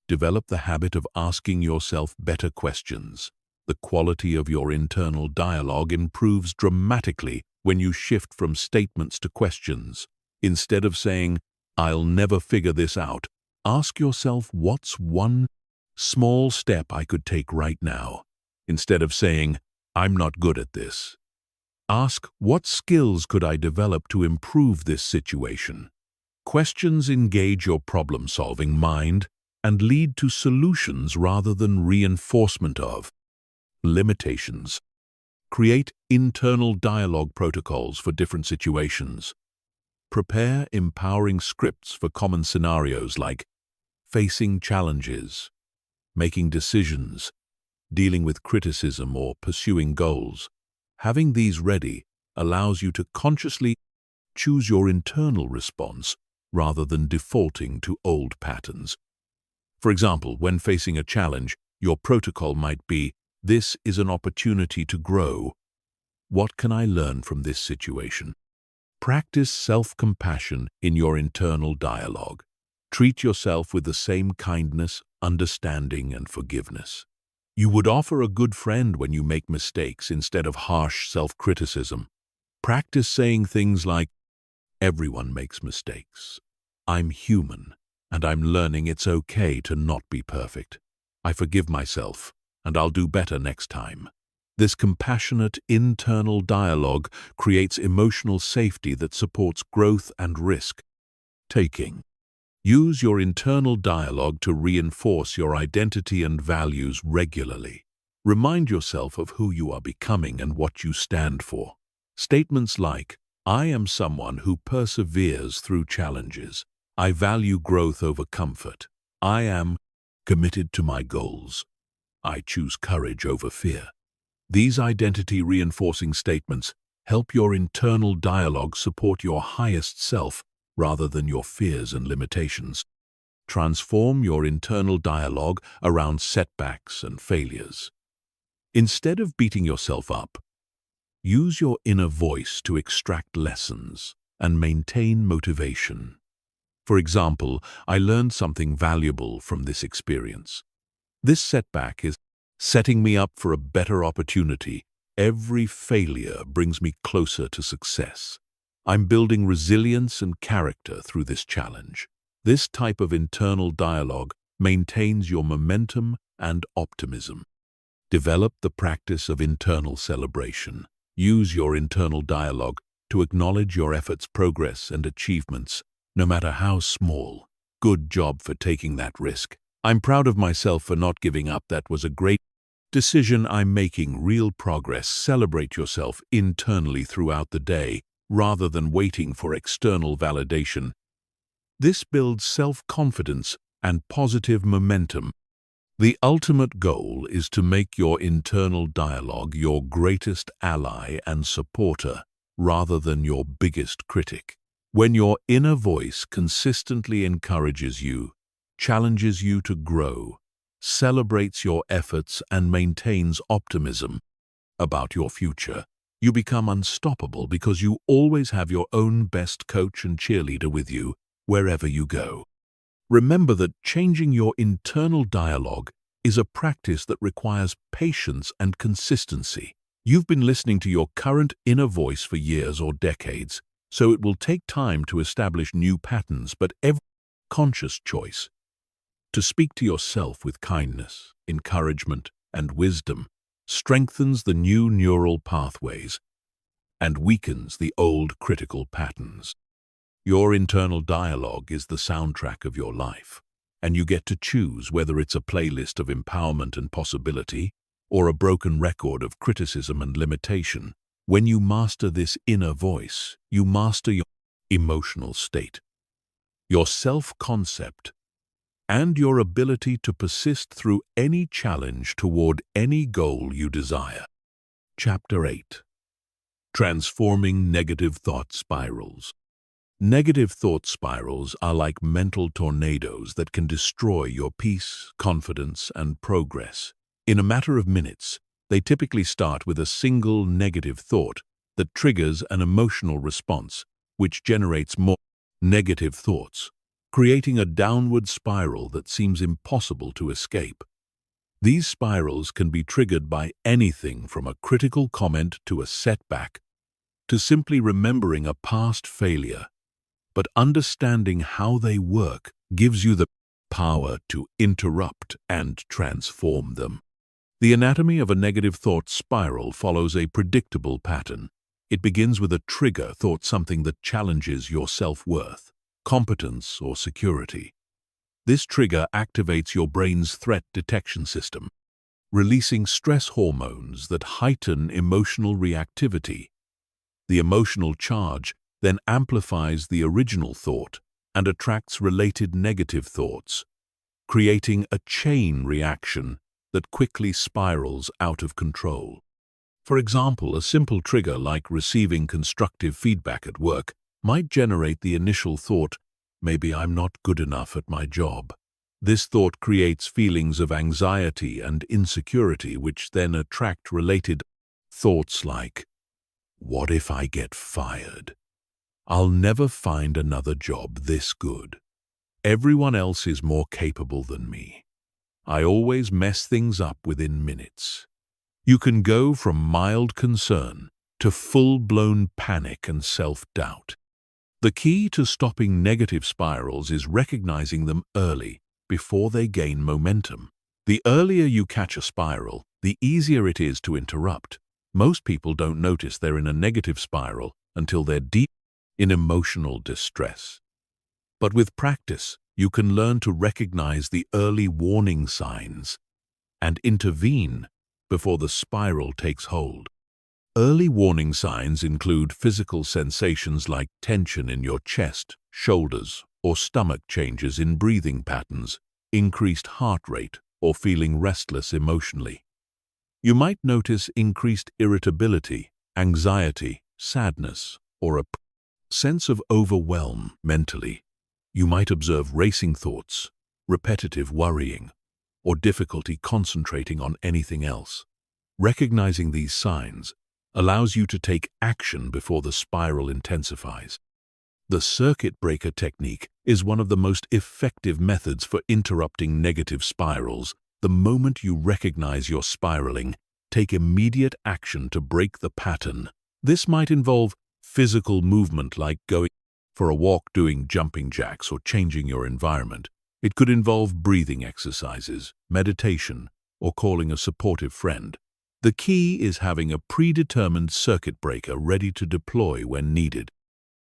Develop the habit of asking yourself better questions. The quality of your internal dialogue improves dramatically when you shift from statements to questions. Instead of saying, "I'll never figure this out," ask yourself, "What's one small step I could take right now?" Instead of saying, "I'm not good at this," ask, "What skills could I develop to improve this situation?" Questions engage your problem-solving mind and lead to solutions rather than reinforcement of limitations. Create internal dialogue protocols for different situations. Prepare empowering scripts for common scenarios like facing challenges, making decisions, dealing with criticism, or pursuing goals. Having these ready allows you to consciously choose your internal response rather than defaulting to old patterns. For example, when facing a challenge, your protocol might be, "This is an opportunity to grow. What can I learn from this situation?" Practice self-compassion in your internal dialogue. Treat yourself with the same kindness, understanding, and forgiveness you would offer a good friend when you make mistakes, instead of harsh self-criticism. Practice saying things like, "Everyone makes mistakes. I'm human, and I'm learning it's okay to not be perfect. I forgive myself, and I'll do better next time." This compassionate internal dialogue creates emotional safety that supports growth and risk-taking. Use your internal dialogue to reinforce your identity and values regularly. Remind yourself of who you are becoming and what you stand for. Statements like, "I am someone who perseveres through challenges. I value growth over comfort. I am committed to my goals. I choose courage over fear." These identity-reinforcing statements help your internal dialogue support your highest self rather than your fears and limitations. Transform your internal dialogue around setbacks and failures. Instead of beating yourself up, use your inner voice to extract lessons and maintain motivation. For example, I learned something valuable from this experience. This setback is setting me up for a better opportunity. Every failure brings me closer to success. I'm building resilience and character through this challenge. This type of internal dialogue maintains your momentum and optimism. Develop the practice of internal celebration. Use your internal dialogue to acknowledge your efforts, progress, and achievements, no matter how small. Good job for taking that risk. I'm proud of myself for not giving up. That was a great decision. I'm making real progress. Celebrate yourself internally throughout the day, rather than waiting for external validation. This builds self-confidence and positive momentum. The ultimate goal is to make your internal dialogue your greatest ally and supporter, rather than your biggest critic. When your inner voice consistently encourages you, challenges you to grow, celebrates your efforts, and maintains optimism about your future, you become unstoppable because you always have your own best coach and cheerleader with you wherever you go. Remember that changing your internal dialogue is a practice that requires patience and consistency. You've been listening to your current inner voice for years or decades, so it will take time to establish new patterns, but every conscious choice to speak to yourself with kindness, encouragement, and wisdom strengthens the new neural pathways and weakens the old critical patterns. Your internal dialogue is the soundtrack of your life, and you get to choose whether it's a playlist of empowerment and possibility or a broken record of criticism and limitation. When you master this inner voice, you master your emotional state, your self-concept, and your ability to persist through any challenge toward any goal you desire. Chapter 8. Transforming Negative Thought Spirals. Negative thought spirals are like mental tornadoes that can destroy your peace, confidence, and progress. In a matter of minutes, they typically start with a single negative thought that triggers an emotional response, which generates more negative thoughts, creating a downward spiral that seems impossible to escape. These spirals can be triggered by anything from a critical comment to a setback, to simply remembering a past failure. But understanding how they work gives you the power to interrupt and transform them. The anatomy of a negative thought spiral follows a predictable pattern. It begins with a trigger thought, something that challenges your self-worth, competence, or security. This trigger activates your brain's threat detection system, releasing stress hormones that heighten emotional reactivity. The emotional charge then amplifies the original thought and attracts related negative thoughts, creating a chain reaction that quickly spirals out of control. For example, a simple trigger like receiving constructive feedback at work might generate the initial thought, "Maybe I'm not good enough at my job." This thought creates feelings of anxiety and insecurity, which then attract related thoughts like, "What if I get fired? I'll never find another job this good. Everyone else is more capable than me. I always mess things up within minutes." You can go from mild concern to full-blown panic and self-doubt. The key to stopping negative spirals is recognizing them early, before they gain momentum. The earlier you catch a spiral, the easier it is to interrupt. Most people don't notice they're in a negative spiral until they're deep in emotional distress. But with practice, you can learn to recognize the early warning signs and intervene before the spiral takes hold. Early warning signs include physical sensations like tension in your chest, shoulders, or stomach, changes in breathing patterns, increased heart rate, or feeling restless emotionally. You might notice increased irritability, anxiety, sadness, or a sense of overwhelm mentally. You might observe racing thoughts, repetitive worrying, or difficulty concentrating on anything else. Recognizing these signs allows you to take action before the spiral intensifies. The circuit breaker technique is one of the most effective methods for interrupting negative spirals. The moment you recognize you're spiraling, take immediate action to break the pattern. This might involve physical movement like going for a walk, doing jumping jacks, or changing your environment. It could involve breathing exercises, meditation, or calling a supportive friend. The key is having a predetermined circuit breaker ready to deploy when needed.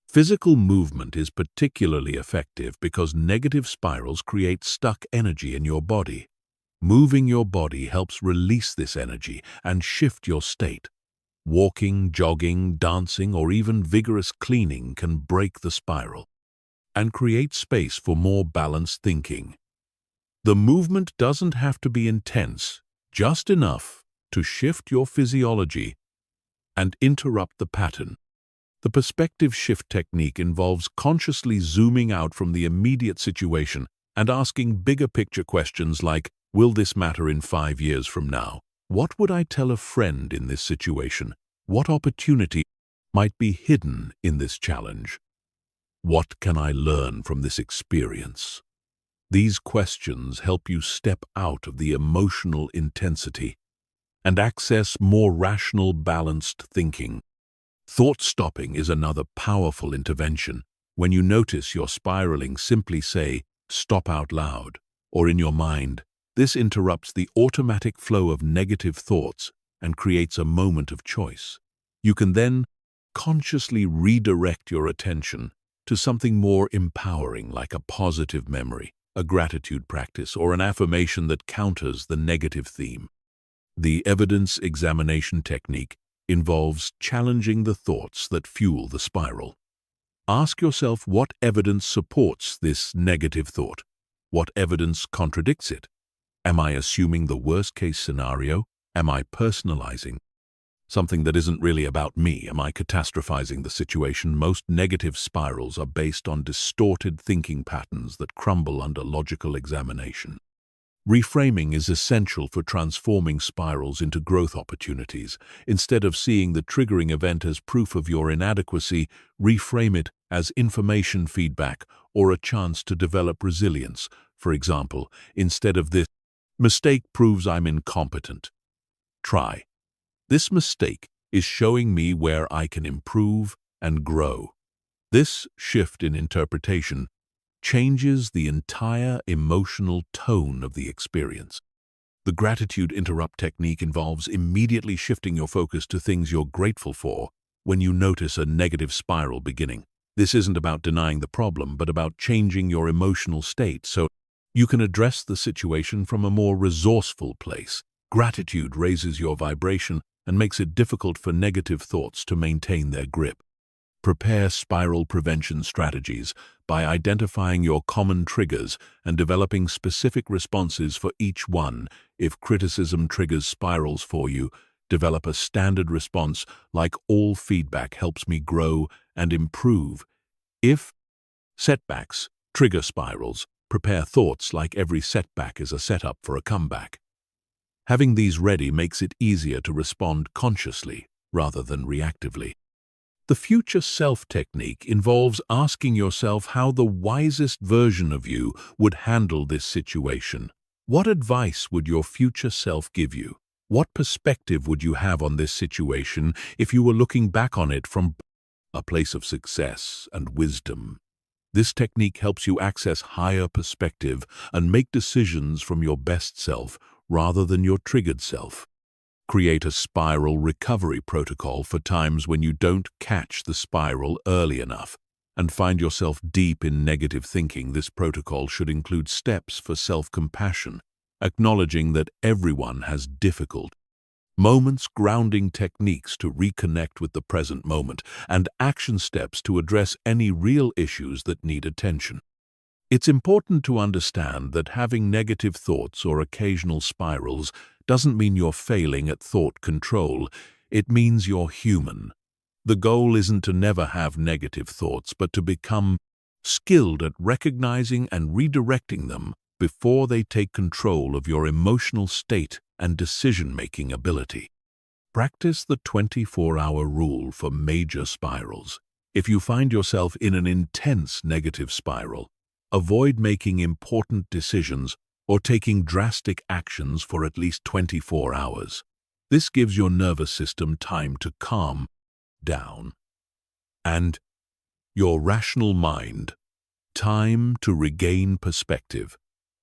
Physical movement is particularly effective because negative spirals create stuck energy in your body. Moving your body helps release this energy and shift your state. Walking, jogging, dancing, or even vigorous cleaning can break the spiral and create space for more balanced thinking. The movement doesn't have to be intense, just enough to shift your physiology and interrupt the pattern. The perspective shift technique involves consciously zooming out from the immediate situation and asking bigger picture questions like, will this matter in 5 years from now? What would I tell a friend in this situation? What opportunity might be hidden in this challenge? What can I learn from this experience? These questions help you step out of the emotional intensity and access more rational, balanced thinking. Thought stopping is another powerful intervention. When you notice you're spiraling, simply say, "Stop" out loud, or in your mind. This interrupts the automatic flow of negative thoughts and creates a moment of choice. You can then consciously redirect your attention to something more empowering, like a positive memory, a gratitude practice, or an affirmation that counters the negative theme. The evidence examination technique involves challenging the thoughts that fuel the spiral. Ask yourself what evidence supports this negative thought. What evidence contradicts it? Am I assuming the worst-case scenario? Am I personalizing something that isn't really about me? Am I catastrophizing the situation? Most negative spirals are based on distorted thinking patterns that crumble under logical examination. Reframing is essential for transforming spirals into growth opportunities. Instead of seeing the triggering event as proof of your inadequacy, reframe it as information feedback or a chance to develop resilience. For example, instead of "this mistake proves I'm incompetent," try, "This mistake is showing me where I can improve and grow." This shift in interpretation changes the entire emotional tone of the experience. The gratitude interrupt technique involves immediately shifting your focus to things you're grateful for when you notice a negative spiral beginning. This isn't about denying the problem, but about changing your emotional state so you can address the situation from a more resourceful place. Gratitude raises your vibration and makes it difficult for negative thoughts to maintain their grip. Prepare spiral prevention strategies by identifying your common triggers and developing specific responses for each one. If criticism triggers spirals for you, develop a standard response like "All feedback helps me grow and improve." If setbacks trigger spirals, prepare thoughts like "Every setback is a setup for a comeback." Having these ready makes it easier to respond consciously rather than reactively. The future self technique involves asking yourself how the wisest version of you would handle this situation. What advice would your future self give you? What perspective would you have on this situation if you were looking back on it from a place of success and wisdom? This technique helps you access higher perspective and make decisions from your best self rather than your triggered self. Create a spiral recovery protocol for times when you don't catch the spiral early enough and find yourself deep in negative thinking. This protocol should include steps for self-compassion, acknowledging that everyone has difficult moments, grounding techniques to reconnect with the present moment, and action steps to address any real issues that need attention. It's important to understand that having negative thoughts or occasional spirals doesn't mean you're failing at thought control. It means you're human. The goal isn't to never have negative thoughts, but to become skilled at recognizing and redirecting them before they take control of your emotional state and decision-making ability. Practice the 24-hour rule for major spirals. If you find yourself in an intense negative spiral, avoid making important decisions or taking drastic actions for at least 24 hours. This gives your nervous system time to calm down and your rational mind time to regain perspective.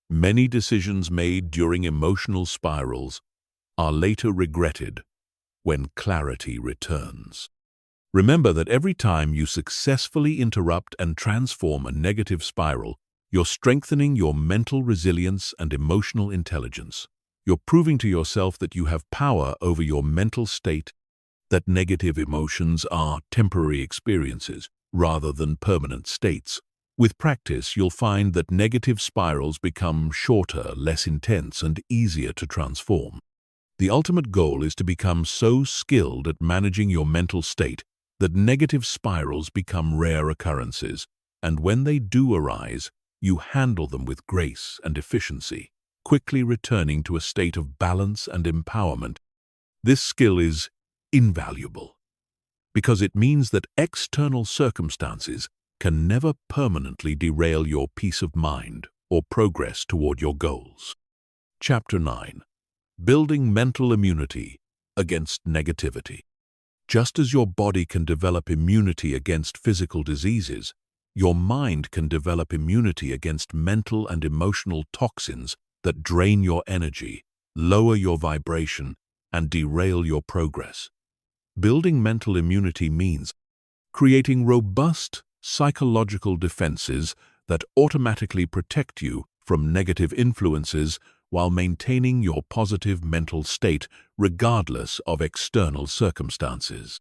Many decisions made during emotional spirals are later regretted when clarity returns. Remember that every time you successfully interrupt and transform a negative spiral, you're strengthening your mental resilience and emotional intelligence. You're proving to yourself that you have power over your mental state, that negative emotions are temporary experiences rather than permanent states. With practice, you'll find that negative spirals become shorter, less intense, and easier to transform. The ultimate goal is to become so skilled at managing your mental state that negative spirals become rare occurrences, and when they do arise, you handle them with grace and efficiency, quickly returning to a state of balance and empowerment. This skill is invaluable because it means that external circumstances can never permanently derail your peace of mind or progress toward your goals. Chapter 9. Building mental immunity against negativity. Just as your body can develop immunity against physical diseases, your mind can develop immunity against mental and emotional toxins that drain your energy, lower your vibration, and derail your progress. Building mental immunity means creating robust psychological defenses that automatically protect you from negative influences while maintaining your positive mental state regardless of external circumstances.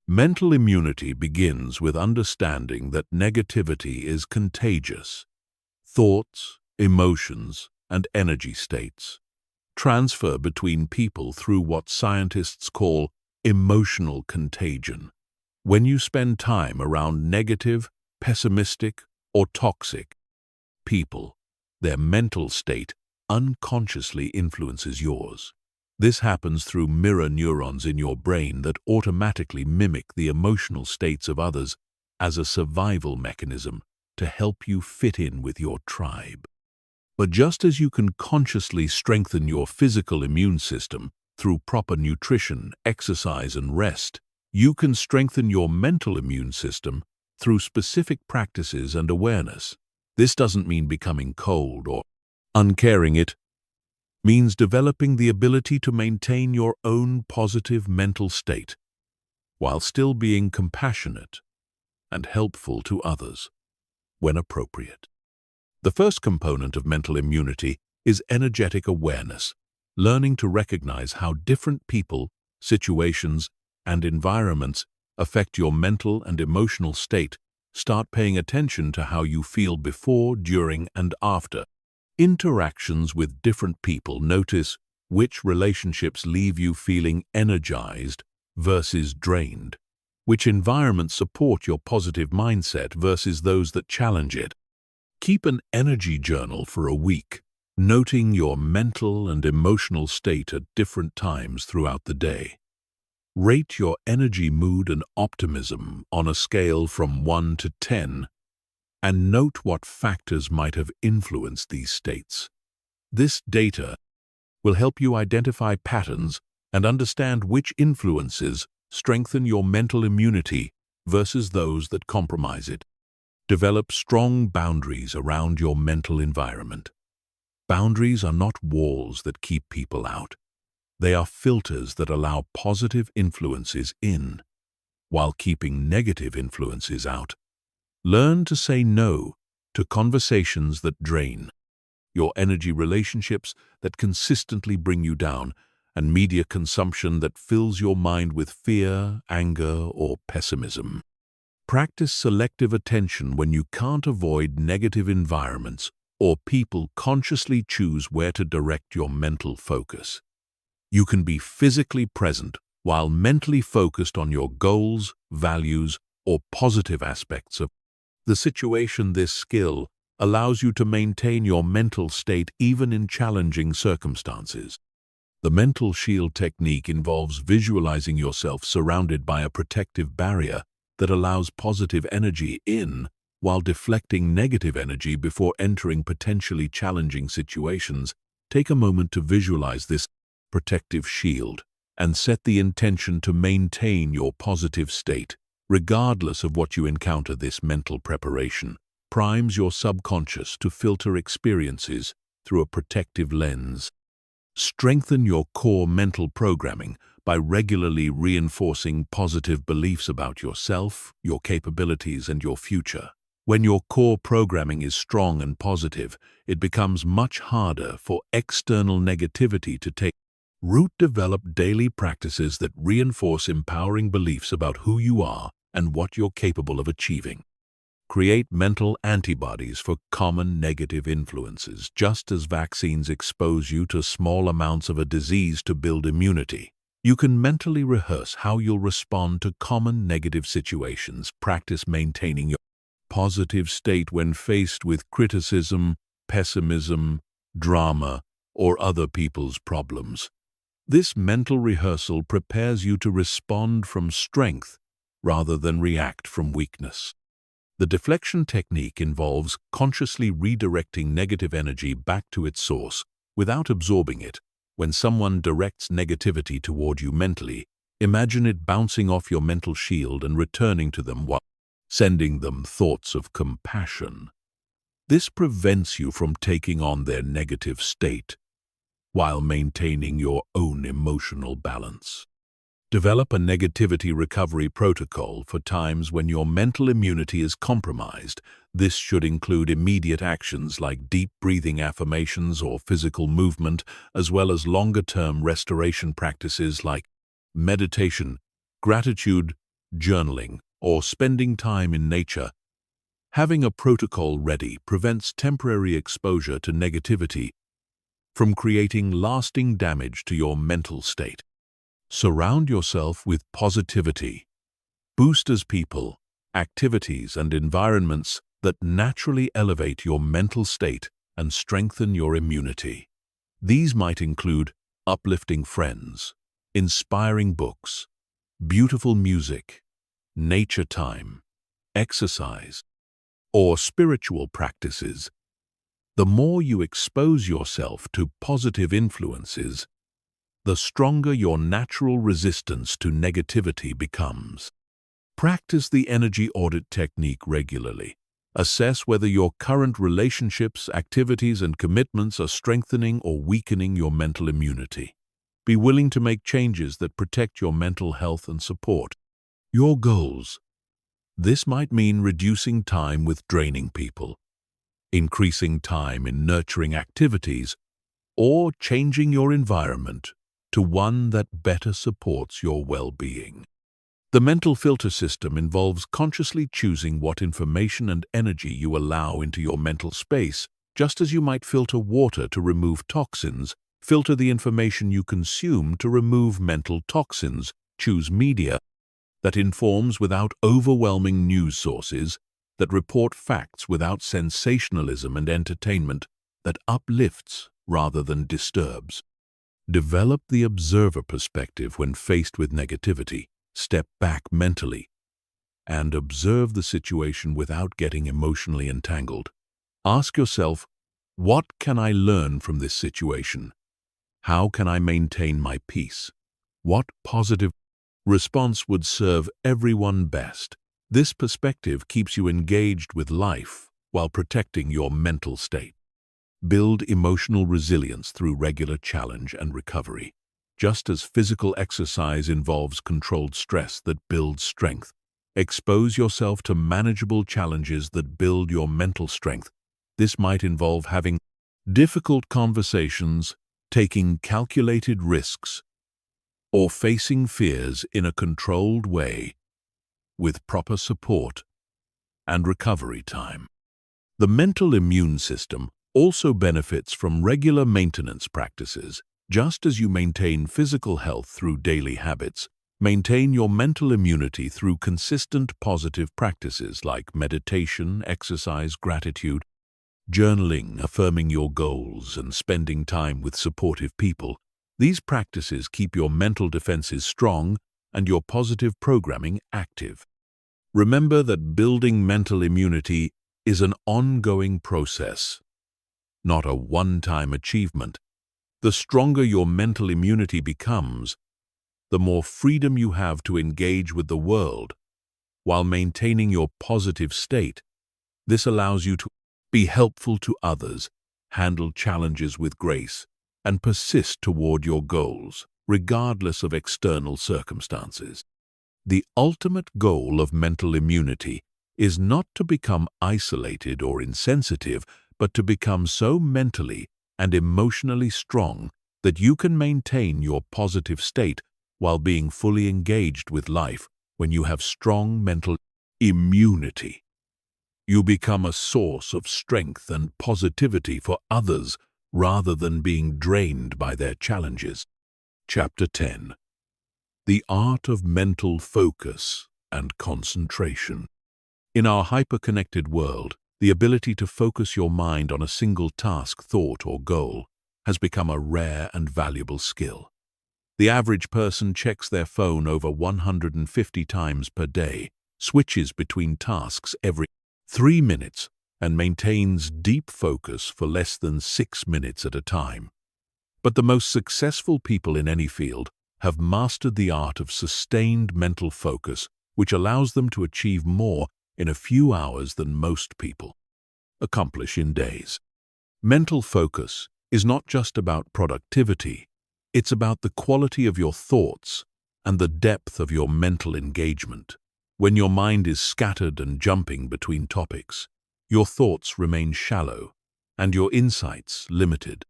Mental immunity begins with understanding that negativity is contagious. Thoughts, emotions, and energy states transfer between people through what scientists call emotional contagion. When you spend time around negative, pessimistic, or toxic people, their mental state unconsciously influences yours. This happens through mirror neurons in your brain that automatically mimic the emotional states of others as a survival mechanism to help you fit in with your tribe. But just as you can consciously strengthen your physical immune system through proper nutrition, exercise, and rest, you can strengthen your mental immune system through specific practices and awareness. This doesn't mean becoming cold or uncaring. It means developing the ability to maintain your own positive mental state while still being compassionate and helpful to others when appropriate. The first component of mental immunity is energetic awareness, learning to recognize how different people, situations, and environments affect your mental and emotional state. Start paying attention to how you feel before, during, and after interactions with different people. Notice which relationships leave you feeling energized versus drained, which environments support your positive mindset versus those that challenge it. Keep an energy journal for a week, noting your mental and emotional state at different times throughout the day. Rate your energy, mood, and optimism on a scale from 1 to 10, and note what factors might have influenced these states. This data will help you identify patterns and understand which influences strengthen your mental immunity versus those that compromise it. Develop strong boundaries around your mental environment. Boundaries are not walls that keep people out. They are filters that allow positive influences in, while keeping negative influences out. Learn to say no to conversations that drain your energy, relationships that consistently bring you down, and media consumption that fills your mind with fear, anger, or pessimism. Practice selective attention when you can't avoid negative environments or people. Consciously choose where to direct your mental focus. You can be physically present while mentally focused on your goals, values, or positive aspects of the situation. This skill allows you to maintain your mental state even in challenging circumstances. The mental shield technique involves visualizing yourself surrounded by a protective barrier that allows positive energy in while deflecting negative energy before entering potentially challenging situations. Take a moment to visualize this protective shield and set the intention to maintain your positive state. Regardless of what you encounter, this mental preparation primes your subconscious to filter experiences through a protective lens. Strengthen your core mental programming by regularly reinforcing positive beliefs about yourself, your capabilities, and your future. When your core programming is strong and positive, it becomes much harder for external negativity to take root. Develop daily practices that reinforce empowering beliefs about who you are and what you're capable of achieving. Create mental antibodies for common negative influences, just as vaccines expose you to small amounts of a disease to build immunity. You can mentally rehearse how you'll respond to common negative situations. Practice maintaining your positive state when faced with criticism, pessimism, drama, or other people's problems. This mental rehearsal prepares you to respond from strength rather than react from weakness. The deflection technique involves consciously redirecting negative energy back to its source without absorbing it. When someone directs negativity toward you mentally, imagine it bouncing off your mental shield and returning to them while sending them thoughts of compassion. This prevents you from taking on their negative state while maintaining your own emotional balance. Develop a negativity recovery protocol for times when your mental immunity is compromised. This should include immediate actions like deep breathing affirmations or physical movement, as well as longer-term restoration practices like meditation, gratitude, journaling, or spending time in nature. Having a protocol ready prevents temporary exposure to negativity from creating lasting damage to your mental state. Surround yourself with positivity. Boosters people, activities, and environments that naturally elevate your mental state and strengthen your immunity. These might include uplifting friends, inspiring books, beautiful music, nature time, exercise, or spiritual practices. The more you expose yourself to positive influences, the stronger your natural resistance to negativity becomes. Practice the energy audit technique regularly. Assess whether your current relationships, activities, and commitments are strengthening or weakening your mental immunity. Be willing to make changes that protect your mental health and support your goals. This might mean reducing time with draining people, increasing time in nurturing activities, or changing your environment to one that better supports your well-being. The mental filter system involves consciously choosing what information and energy you allow into your mental space. Just as you might filter water to remove toxins, filter the information you consume to remove mental toxins. Choose media that informs without overwhelming news sources, that report facts without sensationalism, and entertainment that uplifts rather than disturbs. Develop the observer perspective when faced with negativity. Step back mentally and observe the situation without getting emotionally entangled. Ask yourself, what can I learn from this situation? How can I maintain my peace? What positive response would serve everyone best? This perspective keeps you engaged with life while protecting your mental state. Build emotional resilience through regular challenge and recovery. Just as physical exercise involves controlled stress that builds strength, expose yourself to manageable challenges that build your mental strength. This might involve having difficult conversations, taking calculated risks, or facing fears in a controlled way with proper support and recovery time. The mental immune system also benefits from regular maintenance practices. Just as you maintain physical health through daily habits, maintain your mental immunity through consistent positive practices like meditation, exercise, gratitude, journaling, affirming your goals, and spending time with supportive people. These practices keep your mental defenses strong and your positive programming active. Remember that building mental immunity is an ongoing process, not a one-time achievement. The stronger your mental immunity becomes, the more freedom you have to engage with the world while maintaining your positive state. This allows you to be helpful to others, handle challenges with grace, and persist toward your goals, regardless of external circumstances. The ultimate goal of mental immunity is not to become isolated or insensitive, but to become so mentally and emotionally strong that you can maintain your positive state while being fully engaged with life. When you have strong mental immunity, you become a source of strength and positivity for others rather than being drained by their challenges. Chapter 10. The Art of Mental Focus and Concentration. In our hyper-connected world, the ability to focus your mind on a single task, thought, or goal has become a rare and valuable skill. The average person checks their phone over 150 times per day, switches between tasks every 3 minutes, and maintains deep focus for less than 6 minutes at a time. But the most successful people in any field have mastered the art of sustained mental focus, which allows them to achieve more in a few hours than most people accomplish in days. Mental focus is not just about productivity. It's about the quality of your thoughts and the depth of your mental engagement. When your mind is scattered and jumping between topics, your thoughts remain shallow and your insights limited.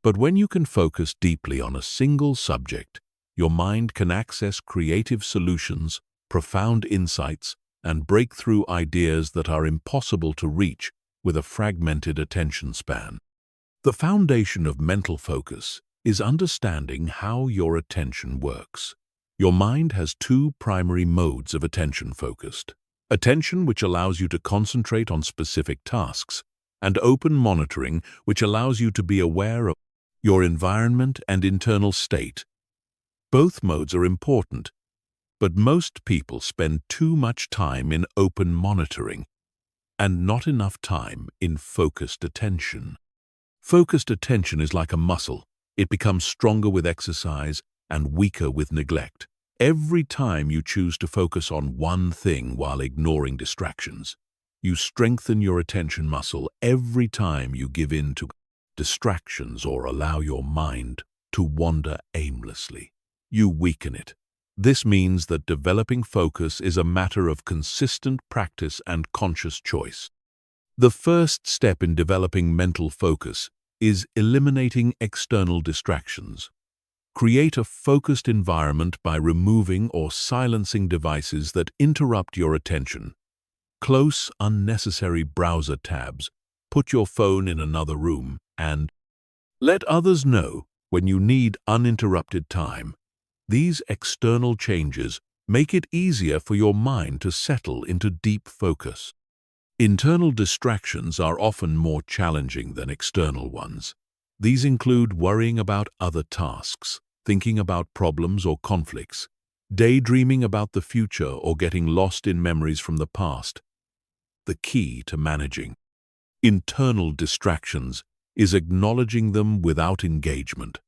But when you can focus deeply on a single subject, your mind can access creative solutions, profound insights, and breakthrough ideas that are impossible to reach with a fragmented attention span. The foundation of mental focus is understanding how your attention works. Your mind has two primary modes of attention focused: attention, which allows you to concentrate on specific tasks, and open monitoring, which allows you to be aware of your environment and internal state. Both modes are important, but most people spend too much time in open monitoring and not enough time in focused attention. Focused attention is like a muscle. It becomes stronger with exercise and weaker with neglect. Every time you choose to focus on one thing while ignoring distractions, you strengthen your attention muscle. Every time you give in to distractions or allow your mind to wander aimlessly, you weaken it. This means that developing focus is a matter of consistent practice and conscious choice. The first step in developing mental focus is eliminating external distractions. Create a focused environment by removing or silencing devices that interrupt your attention. Close unnecessary browser tabs, put your phone in another room, and let others know when you need uninterrupted time. These external changes make it easier for your mind to settle into deep focus. Internal distractions are often more challenging than external ones. These include worrying about other tasks, thinking about problems or conflicts, daydreaming about the future, or getting lost in memories from the past. The key to managing internal distractions is acknowledging them without engagement.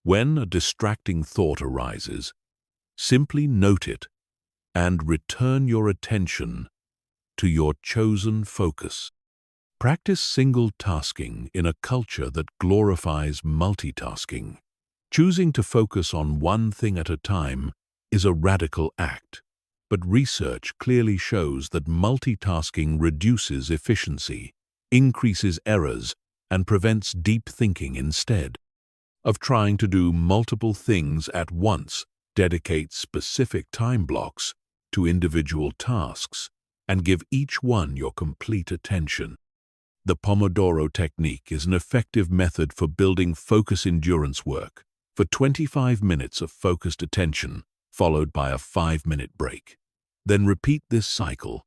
When a distracting thought arises, simply note it and return your attention to your chosen focus. Practice single tasking in a culture that glorifies multitasking. Choosing to focus on one thing at a time is a radical act, but research clearly shows that multitasking reduces efficiency, increases errors, and prevents deep thinking. Instead of trying to do multiple things at once, dedicate specific time blocks to individual tasks and give each one your complete attention. The Pomodoro technique is an effective method for building focus endurance work. For 25 minutes of focused attention, followed by a 5-minute break. Then repeat this cycle.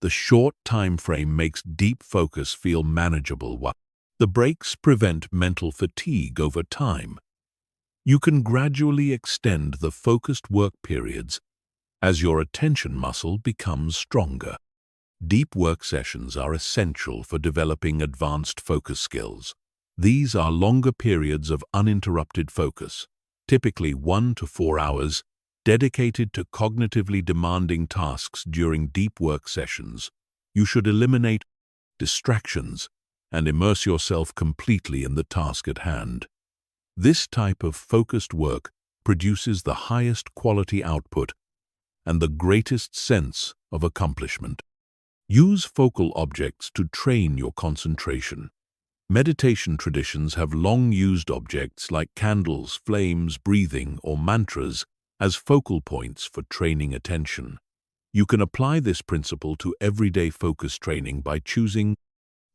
The short time frame makes deep focus feel manageable, while the breaks prevent mental fatigue over time. You can gradually extend the focused work periods as your attention muscle becomes stronger. Deep work sessions are essential for developing advanced focus skills. These are longer periods of uninterrupted focus, typically 1 to 4 hours, dedicated to cognitively demanding tasks during deep work sessions. You should eliminate distractions and immerse yourself completely in the task at hand. This type of focused work produces the highest quality output and the greatest sense of accomplishment. Use focal objects to train your concentration. Meditation traditions have long used objects like candles, flames, breathing, or mantras as focal points for training attention. You can apply this principle to everyday focus training by choosing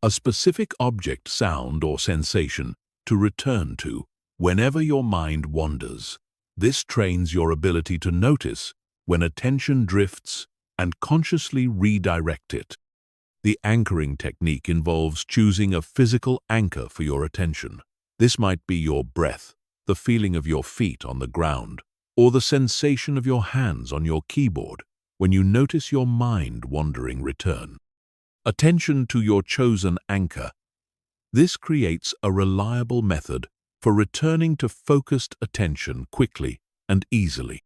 a specific object, sound, or sensation to return to whenever your mind wanders. This trains your ability to notice when attention drifts and consciously redirect it. The anchoring technique involves choosing a physical anchor for your attention. This might be your breath, the feeling of your feet on the ground, or the sensation of your hands on your keyboard when you notice your mind wandering. Return attention to your chosen anchor. This creates a reliable method for returning to focused attention quickly and easily.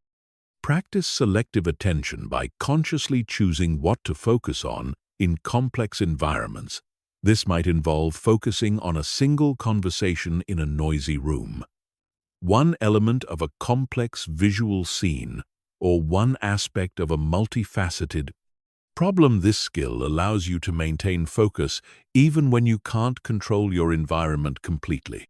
Practice selective attention by consciously choosing what to focus on in complex environments. This might involve focusing on a single conversation in a noisy room, one element of a complex visual scene, or one aspect of a multifaceted problem. This skill allows you to maintain focus even when you can't control your environment completely.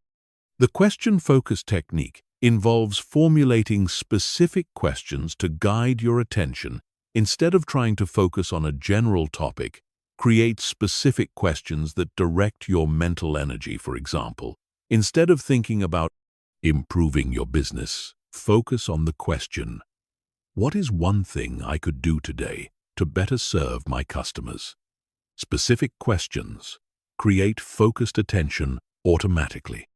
The question focus technique involves formulating specific questions to guide your attention. Instead of trying to focus on a general topic, create specific questions that direct your mental energy. For example, instead of thinking about improving your business, focus on the question, what is one thing I could do today to better serve my customers? Specific questions create focused attention automatically.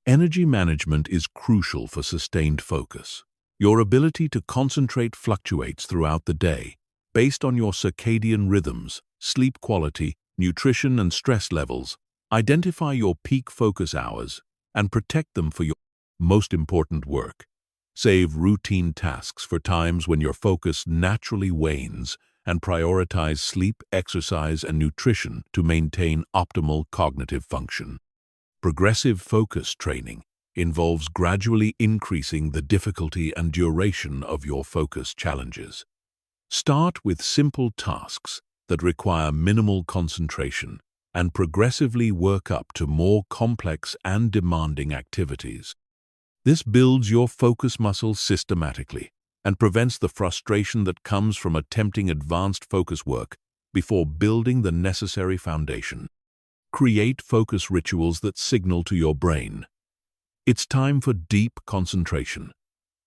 Energy management is crucial for sustained focus. Your ability to concentrate fluctuates throughout the day based on your circadian rhythms, sleep quality, nutrition, and stress levels. Identify your peak focus hours and protect them for your most important work. Save routine tasks for times when your focus naturally wanes and prioritize sleep, exercise, and nutrition to maintain optimal cognitive function. Progressive focus training involves gradually increasing the difficulty and duration of your focus challenges. Start with simple tasks that require minimal concentration and progressively work up to more complex and demanding activities. This builds your focus muscle systematically and prevents the frustration that comes from attempting advanced focus work before building the necessary foundation. Create focus rituals that signal to your brain, it's time for deep concentration.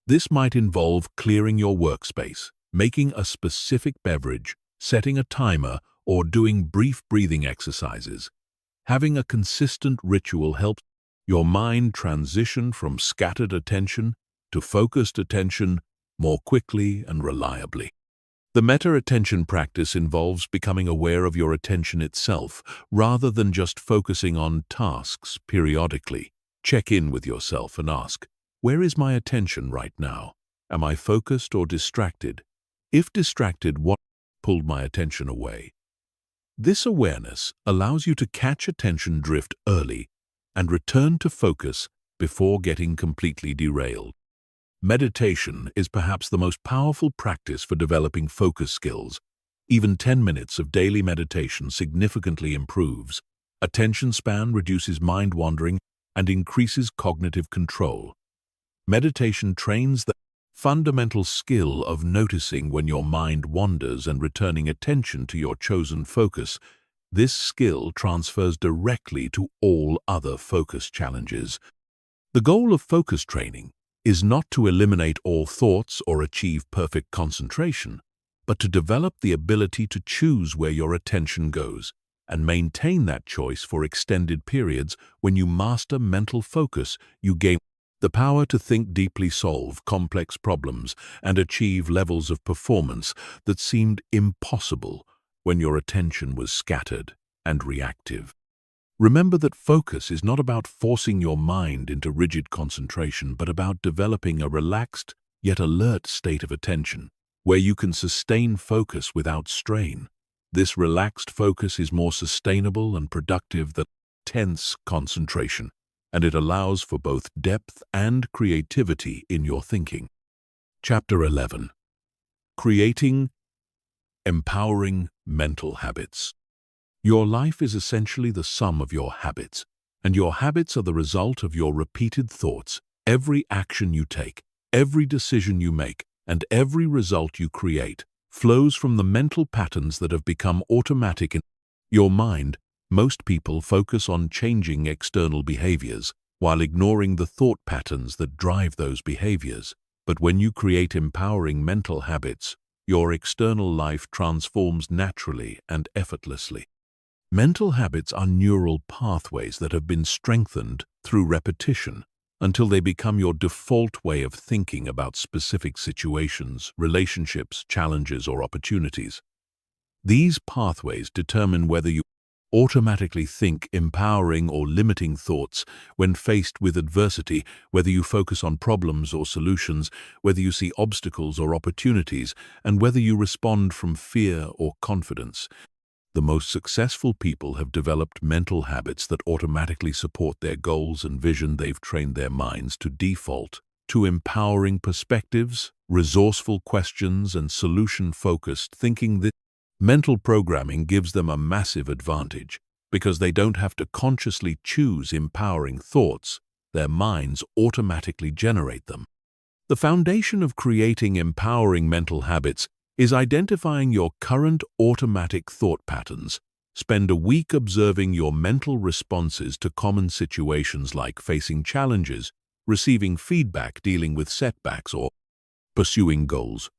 This might involve clearing your workspace, making a specific beverage, setting a timer, or doing brief breathing exercises. Having a consistent ritual helps your mind transition from scattered attention to focused attention more quickly and reliably. The meta-attention practice involves becoming aware of your attention itself rather than just focusing on tasks periodically. Check in with yourself and ask, where is my attention right now? Am I focused or distracted? If distracted, what pulled my attention away? This awareness allows you to catch attention drift early and return to focus before getting completely derailed. Meditation is perhaps the most powerful practice for developing focus skills. Even 10 minutes of daily meditation significantly improves attention span, reduces mind wandering, and increases cognitive control. Meditation trains the fundamental skill of noticing when your mind wanders and returning attention to your chosen focus. This skill transfers directly to all other focus challenges. The goal of focus training is not to eliminate all thoughts or achieve perfect concentration, but to develop the ability to choose where your attention goes and maintain that choice for extended periods. When you master mental focus, you gain The power to think deeply, solve complex problems, and achieve levels of performance that seemed impossible when your attention was scattered and reactive. Remember that focus is not about forcing your mind into rigid concentration, but about developing a relaxed yet alert state of attention, where you can sustain focus without strain. This relaxed focus is more sustainable and productive than tense concentration, and it allows for both depth and creativity in your thinking. Chapter 11. Creating empowering mental habits. Your life is essentially the sum of your habits, and your habits are the result of your repeated thoughts. Every action you take, every decision you make, and every result you create flows from the mental patterns that have become automatic in your mind. Most people focus on changing external behaviors while ignoring the thought patterns that drive those behaviors. But when you create empowering mental habits, your external life transforms naturally and effortlessly. Mental habits are neural pathways that have been strengthened through repetition until they become your default way of thinking about specific situations, relationships, challenges, or opportunities. These pathways determine whether you automatically think empowering or limiting thoughts when faced with adversity, whether you focus on problems or solutions, whether you see obstacles or opportunities, and whether you respond from fear or confidence. The most successful people have developed mental habits that automatically support their goals and vision. They've trained their minds to default to empowering perspectives, resourceful questions, and solution-focused thinking. This mental programming gives them a massive advantage because they don't have to consciously choose empowering thoughts. Their minds automatically generate them. The foundation of creating empowering mental habits is identifying your current automatic thought patterns. Spend a week observing your mental responses to common situations like facing challenges, receiving feedback, dealing with setbacks, or pursuing goals.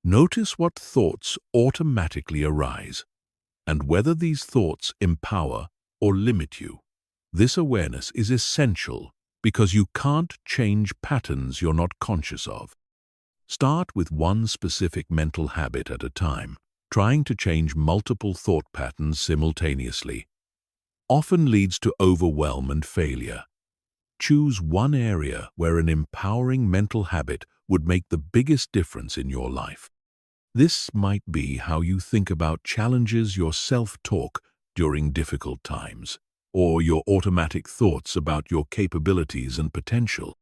Notice what thoughts automatically arise and whether these thoughts empower or limit you. This awareness is essential because you can't change patterns you're not conscious of. Start with one specific mental habit at a time. Trying to change multiple thought patterns simultaneously often leads to overwhelm and failure. Choose one area where an empowering mental habit would make the biggest difference in your life. This might be how you think about challenges, your self-talk during difficult times, or your automatic thoughts about your capabilities and potential.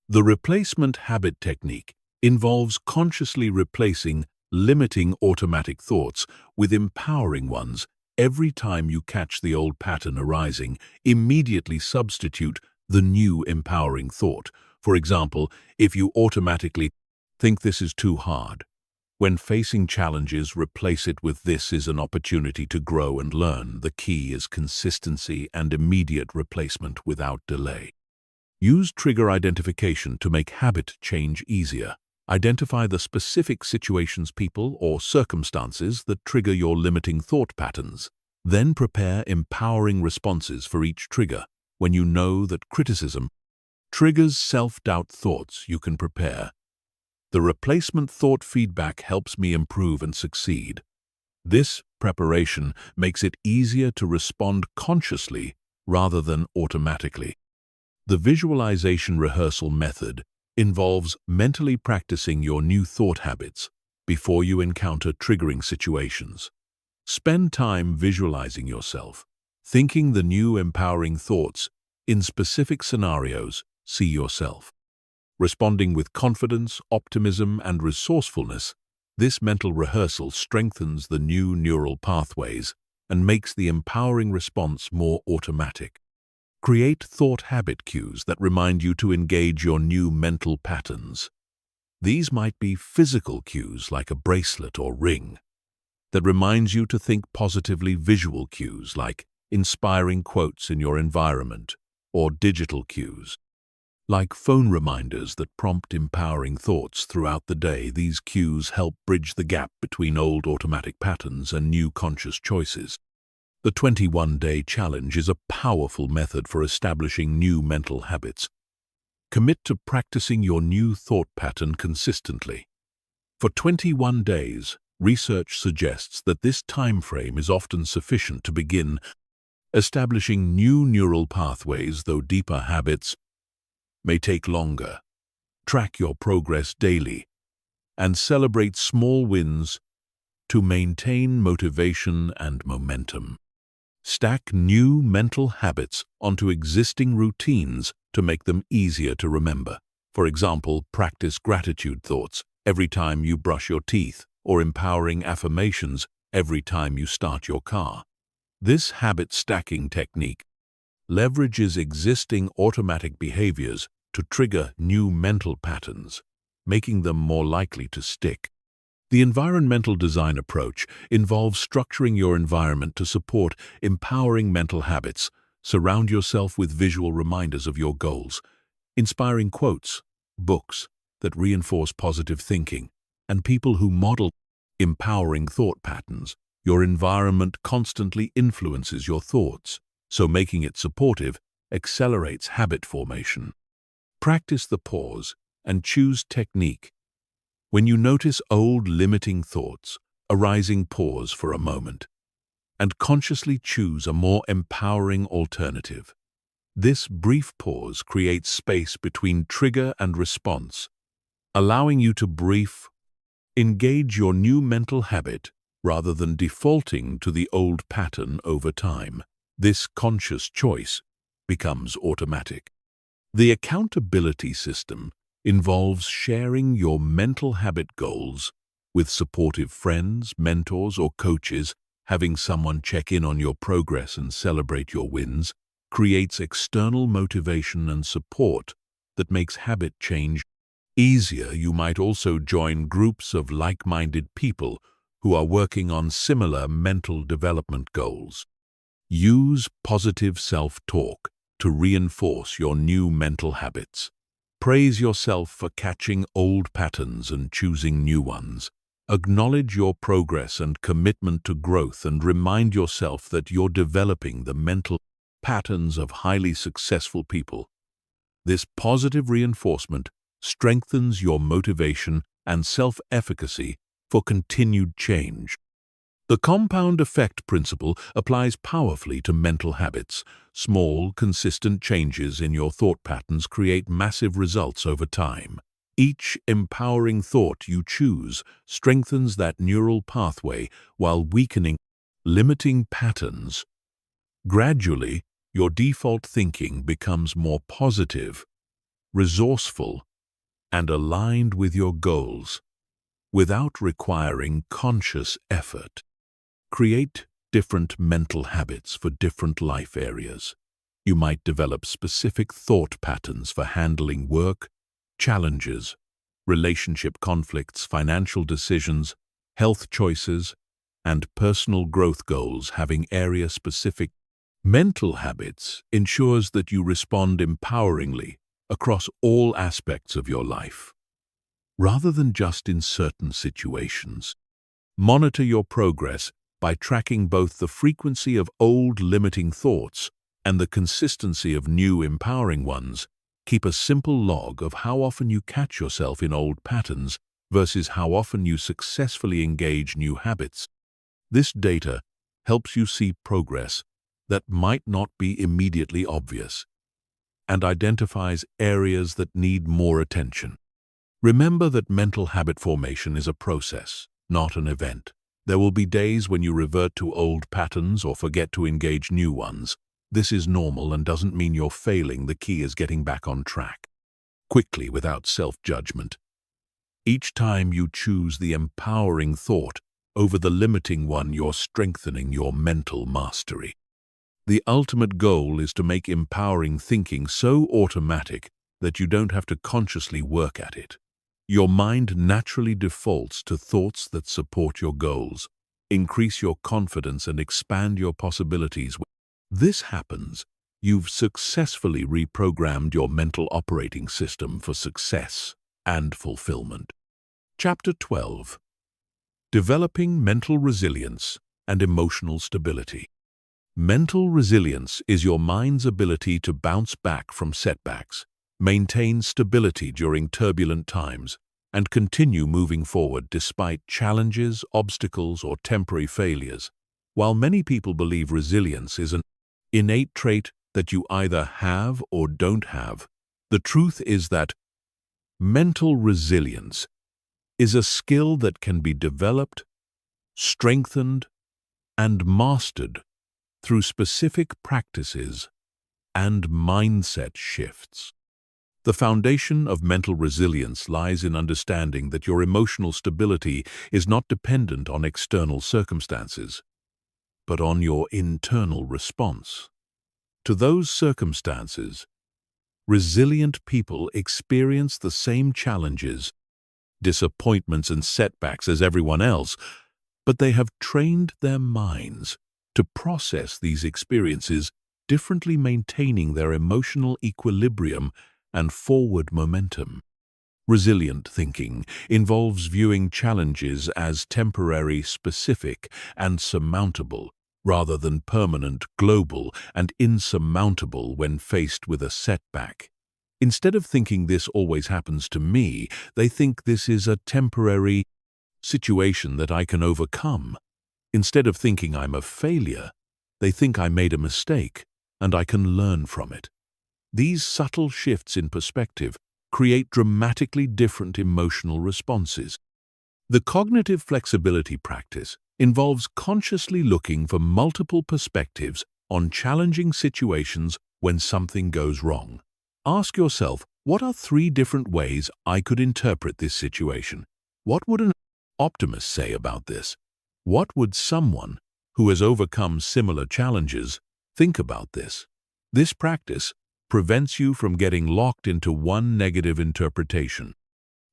The replacement habit technique involves consciously replacing limiting automatic thoughts with empowering ones. Every time you catch the old pattern arising, immediately substitute the new empowering thought. For example, if you automatically think this is too hard, when facing challenges, replace it with this is an opportunity to grow and learn. The key is consistency and immediate replacement without delay. Use trigger identification to make habit change easier. Identify the specific situations, people, or circumstances that trigger your limiting thought patterns. Then prepare empowering responses for each trigger. When you know that criticism triggers self-doubt thoughts, you can prepare. The replacement thought feedback helps me improve and succeed. This preparation makes it easier to respond consciously rather than automatically. The visualization rehearsal method involves mentally practicing your new thought habits before you encounter triggering situations. Spend time visualizing yourself, thinking the new empowering thoughts in specific scenarios. See yourself responding with confidence, optimism, and resourcefulness. This mental rehearsal strengthens the new neural pathways and makes the empowering response more automatic. Create thought habit cues that remind you to engage your new mental patterns. These might be physical cues like a bracelet or ring that reminds you to think positively, visual cues like inspiring quotes in your environment, or digital cues like phone reminders that prompt empowering thoughts throughout the day. These cues help bridge the gap between old automatic patterns and new conscious choices. The 21-day challenge is a powerful method for establishing new mental habits. Commit to practicing your new thought pattern consistently. For 21 days, research suggests that this time frame is often sufficient to begin establishing new neural pathways, though deeper habits may take longer. Track your progress daily and celebrate small wins to maintain motivation and momentum. Stack new mental habits onto existing routines to make them easier to remember. For example, practice gratitude thoughts every time you brush your teeth, or empowering affirmations every time you start your car. This habit stacking technique leverages existing automatic behaviors to trigger new mental patterns, making them more likely to stick. The environmental design approach involves structuring your environment to support empowering mental habits. Surround yourself with visual reminders of your goals, inspiring quotes, books that reinforce positive thinking, and people who model empowering thought patterns. Your environment constantly influences your thoughts, so making it supportive accelerates habit formation. Practice the pause and choose technique. When you notice old limiting thoughts arising, pause for a moment and consciously choose a more empowering alternative. This brief pause creates space between trigger and response, allowing you to engage your new mental habit rather than defaulting to the old pattern over time. This conscious choice becomes automatic. The accountability system involves sharing your mental habit goals with supportive friends, mentors, or coaches. Having someone check in on your progress and celebrate your wins creates external motivation and support that makes habit change easier. You might also join groups of like-minded people who are working on similar mental development goals. Use positive self-talk to reinforce your new mental habits. Praise yourself for catching old patterns and choosing new ones. Acknowledge your progress and commitment to growth, and remind yourself that you're developing the mental patterns of highly successful people. This positive reinforcement strengthens your motivation and self-efficacy for continued change. The compound effect principle applies powerfully to mental habits. Small, consistent changes in your thought patterns create massive results over time. Each empowering thought you choose strengthens that neural pathway while weakening limiting patterns. Gradually, your default thinking becomes more positive, resourceful, and aligned with your goals, without requiring conscious effort. Create different mental habits for different life areas. You might develop specific thought patterns for handling work, challenges, relationship conflicts, financial decisions, health choices, and personal growth goals. Having area-specific mental habits ensures that you respond empoweringly across all aspects of your life, rather than just in certain situations. Monitor your progress by tracking both the frequency of old limiting thoughts and the consistency of new empowering ones. Keep a simple log of how often you catch yourself in old patterns versus how often you successfully engage new habits. This data helps you see progress that might not be immediately obvious and identifies areas that need more attention. Remember that mental habit formation is a process, not an event. There will be days when you revert to old patterns or forget to engage new ones. This is normal and doesn't mean you're failing. The key is getting back on track, quickly, without self-judgment. Each time you choose the empowering thought over the limiting one, you're strengthening your mental mastery. The ultimate goal is to make empowering thinking so automatic that you don't have to consciously work at it. Your mind naturally defaults to thoughts that support your goals, increase your confidence, and expand your possibilities. This happens, you've successfully reprogrammed your mental operating system for success and fulfillment. Chapter 12. Developing Mental Resilience and Emotional Stability. Mental resilience is your mind's ability to bounce back from setbacks, Maintain stability during turbulent times and continue moving forward despite challenges, obstacles, or temporary failures. While many people believe resilience is an innate trait that you either have or don't have, the truth is that mental resilience is a skill that can be developed, strengthened, and mastered through specific practices and mindset shifts. The foundation of mental resilience lies in understanding that your emotional stability is not dependent on external circumstances, but on your internal response to those circumstances. Resilient people experience the same challenges, disappointments, and setbacks as everyone else, but they have trained their minds to process these experiences differently, maintaining their emotional equilibrium and forward momentum. Resilient thinking involves viewing challenges as temporary, specific, and surmountable, rather than permanent, global, and insurmountable when faced with a setback. Instead of thinking "this always happens to me," they think "this is a temporary situation that I can overcome." Instead of thinking "I'm a failure," they think "I made a mistake and I can learn from it." These subtle shifts in perspective create dramatically different emotional responses. The cognitive flexibility practice involves consciously looking for multiple perspectives on challenging situations when something goes wrong. Ask yourself, what are 3 different ways I could interpret this situation? What would an optimist say about this? What would someone who has overcome similar challenges think about this? This practice prevents you from getting locked into one negative interpretation.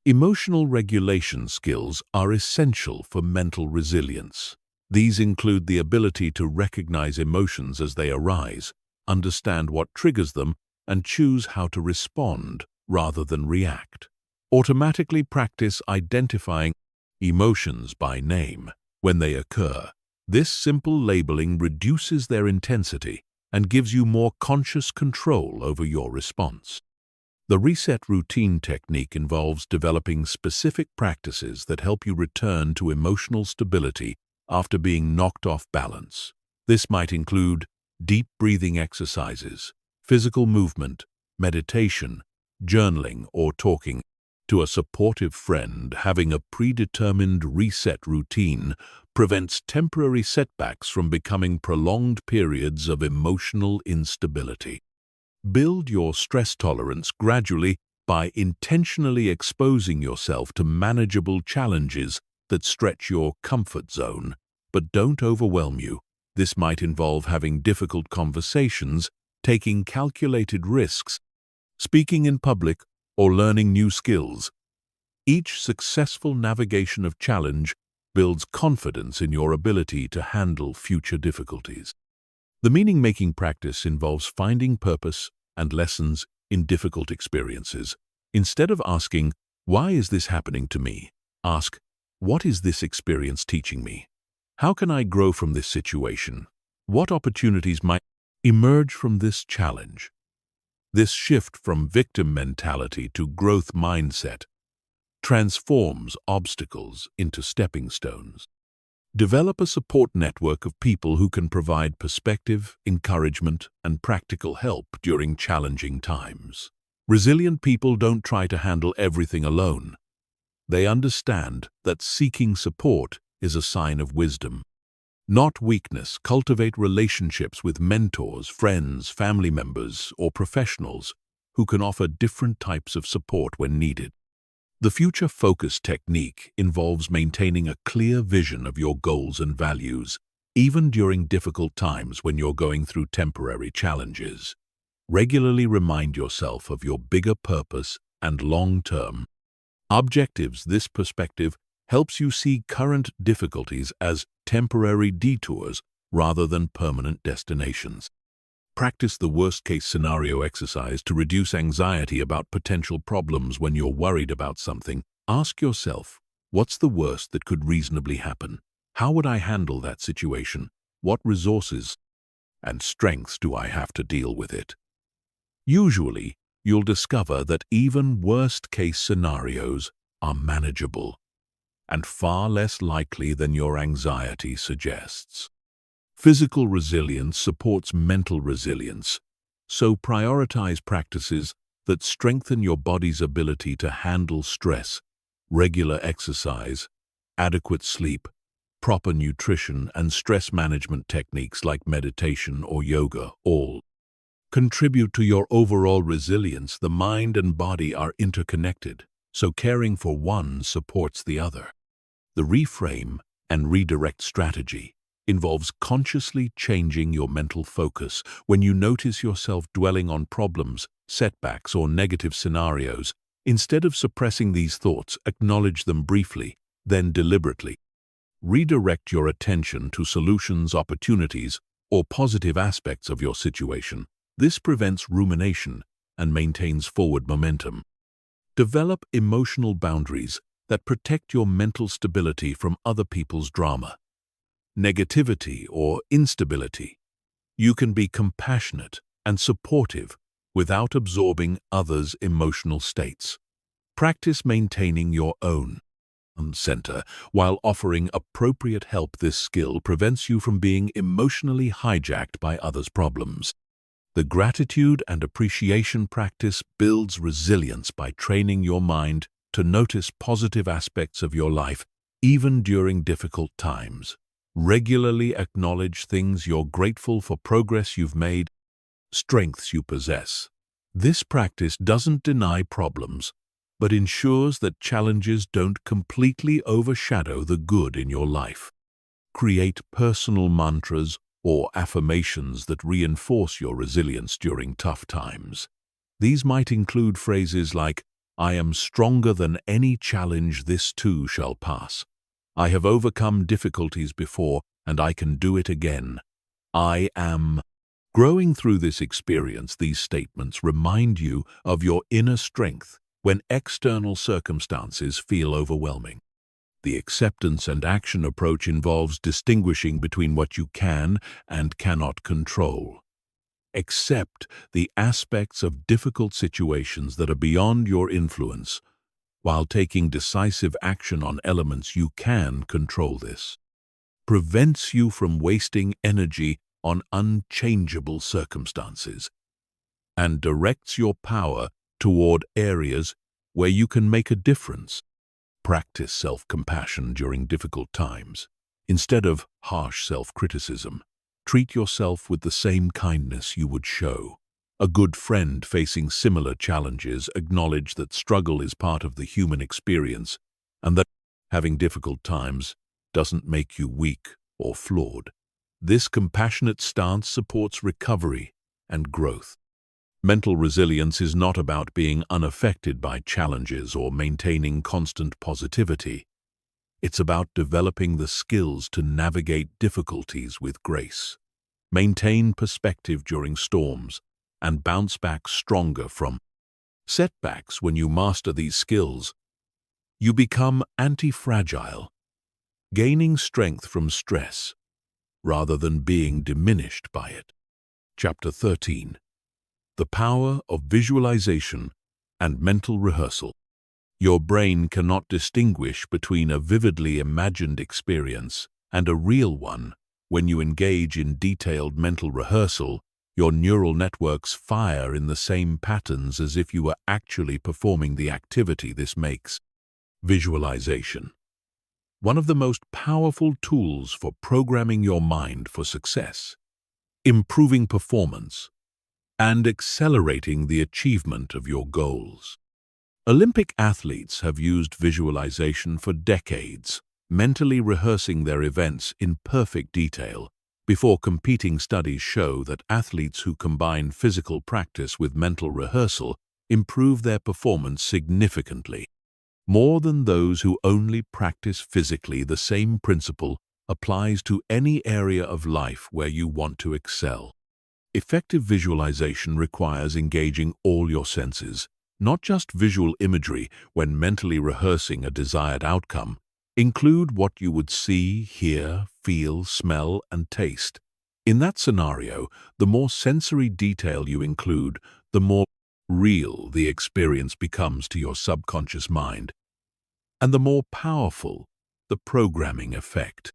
Emotional regulation skills are essential for mental resilience. These include the ability to recognize emotions as they arise, understand what triggers them, and choose how to respond rather than react. Automatically practice identifying emotions by name when they occur. This simple labeling reduces their intensity and gives you more conscious control over your response. The reset routine technique involves developing specific practices that help you return to emotional stability after being knocked off balance. This might include deep breathing exercises, physical movement, meditation, journaling, or talking to a supportive friend. Having a predetermined reset routine prevents temporary setbacks from becoming prolonged periods of emotional instability. Build your stress tolerance gradually by intentionally exposing yourself to manageable challenges that stretch your comfort zone, but don't overwhelm you. This might involve having difficult conversations, taking calculated risks, speaking in public, or learning new skills. Each successful navigation of challenge builds confidence in your ability to handle future difficulties. The meaning-making practice involves finding purpose and lessons in difficult experiences. Instead of asking, "Why is this happening to me?" ask, "What is this experience teaching me? How can I grow from this situation? What opportunities might emerge from this challenge?" This shift from victim mentality to growth mindset transforms obstacles into stepping stones. Develop a support network of people who can provide perspective, encouragement, and practical help during challenging times. Resilient people don't try to handle everything alone. They understand that seeking support is a sign of wisdom, not weakness. Cultivate relationships with mentors, friends, family members, or professionals who can offer different types of support when needed. The future focus technique involves maintaining a clear vision of your goals and values, even during difficult times when you're going through temporary challenges. Regularly remind yourself of your bigger purpose and long-term objectives. This perspective helps you see current difficulties as temporary detours rather than permanent destinations. Practice the worst-case scenario exercise to reduce anxiety about potential problems. When you're worried about something, ask yourself, what's the worst that could reasonably happen? How would I handle that situation? What resources and strengths do I have to deal with it? Usually, you'll discover that even worst-case scenarios are manageable and far less likely than your anxiety suggests. Physical resilience supports mental resilience, so prioritize practices that strengthen your body's ability to handle stress, regular exercise, adequate sleep, proper nutrition, and stress management techniques like meditation or yoga all contribute to your overall resilience. The mind and body are interconnected, so caring for one supports the other. The reframe and redirect strategy involves consciously changing your mental focus. When you notice yourself dwelling on problems, setbacks, or negative scenarios, instead of suppressing these thoughts, acknowledge them briefly, then deliberately redirect your attention to solutions, opportunities, or positive aspects of your situation. This prevents rumination and maintains forward momentum. Develop emotional boundaries that protect your mental stability from other people's drama, negativity, or instability. You can be compassionate and supportive without absorbing others' emotional states. Practice maintaining your own center while offering appropriate help. This skill prevents you from being emotionally hijacked by others' problems. The gratitude and appreciation practice builds resilience by training your mind to notice positive aspects of your life, even during difficult times. Regularly acknowledge things you're grateful for, progress you've made, strengths you possess. This practice doesn't deny problems, but ensures that challenges don't completely overshadow the good in your life. Create personal mantras or affirmations that reinforce your resilience during tough times. These might include phrases like, "I am stronger than any challenge, this too shall pass. I have overcome difficulties before, and I can do it again. I am." Growing through this experience, these statements remind you of your inner strength when external circumstances feel overwhelming. The acceptance and action approach involves distinguishing between what you can and cannot control. Accept the aspects of difficult situations that are beyond your influence, while taking decisive action on elements you can control. This prevents you from wasting energy on unchangeable circumstances and directs your power toward areas where you can make a difference. Practice self-compassion during difficult times. Instead of harsh self-criticism, treat yourself with the same kindness you would show a good friend facing similar challenges. Acknowledge that struggle is part of the human experience and that having difficult times doesn't make you weak or flawed. This compassionate stance supports recovery and growth. Mental resilience is not about being unaffected by challenges or maintaining constant positivity. It's about developing the skills to navigate difficulties with grace, maintain perspective during storms, and bounce back stronger from setbacks. When you master these skills, you become anti-fragile, gaining strength from stress rather than being diminished by it. Chapter 13. The power of visualization and mental rehearsal. Your brain cannot distinguish between a vividly imagined experience and a real one. When you engage in detailed mental rehearsal, your neural networks fire in the same patterns as if you were actually performing the activity. This makes visualization one of the most powerful tools for programming your mind for success, improving performance, and accelerating the achievement of your goals. Olympic athletes have used visualization for decades, mentally rehearsing their events in perfect detail before competing. Studies show that athletes who combine physical practice with mental rehearsal improve their performance significantly, more than those who only practice physically. The same principle applies to any area of life where you want to excel. Effective visualization requires engaging all your senses, not just visual imagery. When mentally rehearsing a desired outcome, include what you would see, hear, feel, smell, and taste. In that scenario, the more sensory detail you include, the more real the experience becomes to your subconscious mind, and the more powerful the programming effect.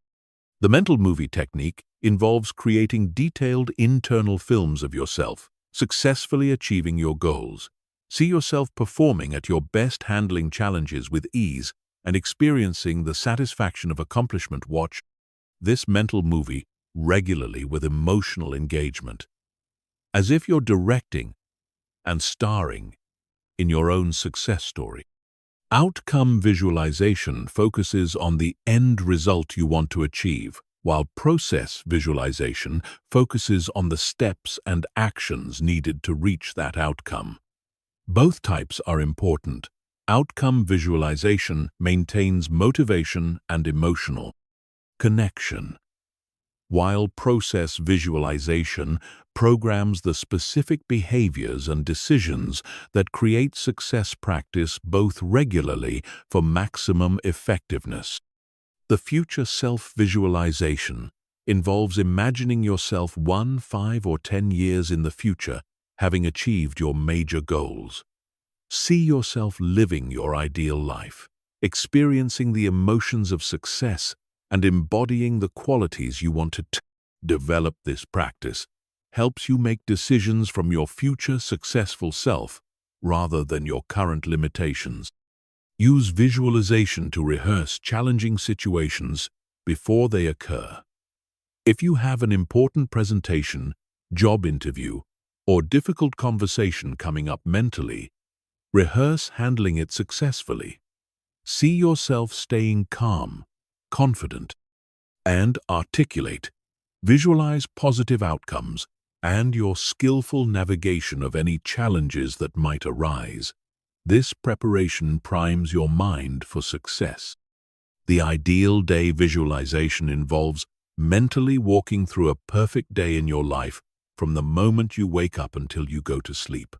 The mental movie technique involves creating detailed internal films of yourself, successfully achieving your goals. See yourself performing at your best, handling challenges with ease, and experiencing the satisfaction of accomplishment. Watch this mental movie regularly with emotional engagement, as if you're directing and starring in your own success story. Outcome visualization focuses on the end result you want to achieve, while process visualization focuses on the steps and actions needed to reach that outcome. Both types are important. Outcome visualization maintains motivation and emotional connection, while process visualization programs the specific behaviors and decisions that create success. Practice both regularly for maximum effectiveness. The future self-visualization involves imagining yourself 1, 5, or 10 years in the future, having achieved your major goals. See yourself living your ideal life, experiencing the emotions of success, and embodying the qualities you want to develop. This practice helps you make decisions from your future successful self rather than your current limitations. Use visualization to rehearse challenging situations before they occur. If you have an important presentation, job interview, or difficult conversation coming up mentally, rehearse handling it successfully. See yourself staying calm, confident, and articulate. Visualize positive outcomes and your skillful navigation of any challenges that might arise. This preparation primes your mind for success. The ideal day visualization involves mentally walking through a perfect day in your life from the moment you wake up until you go to sleep.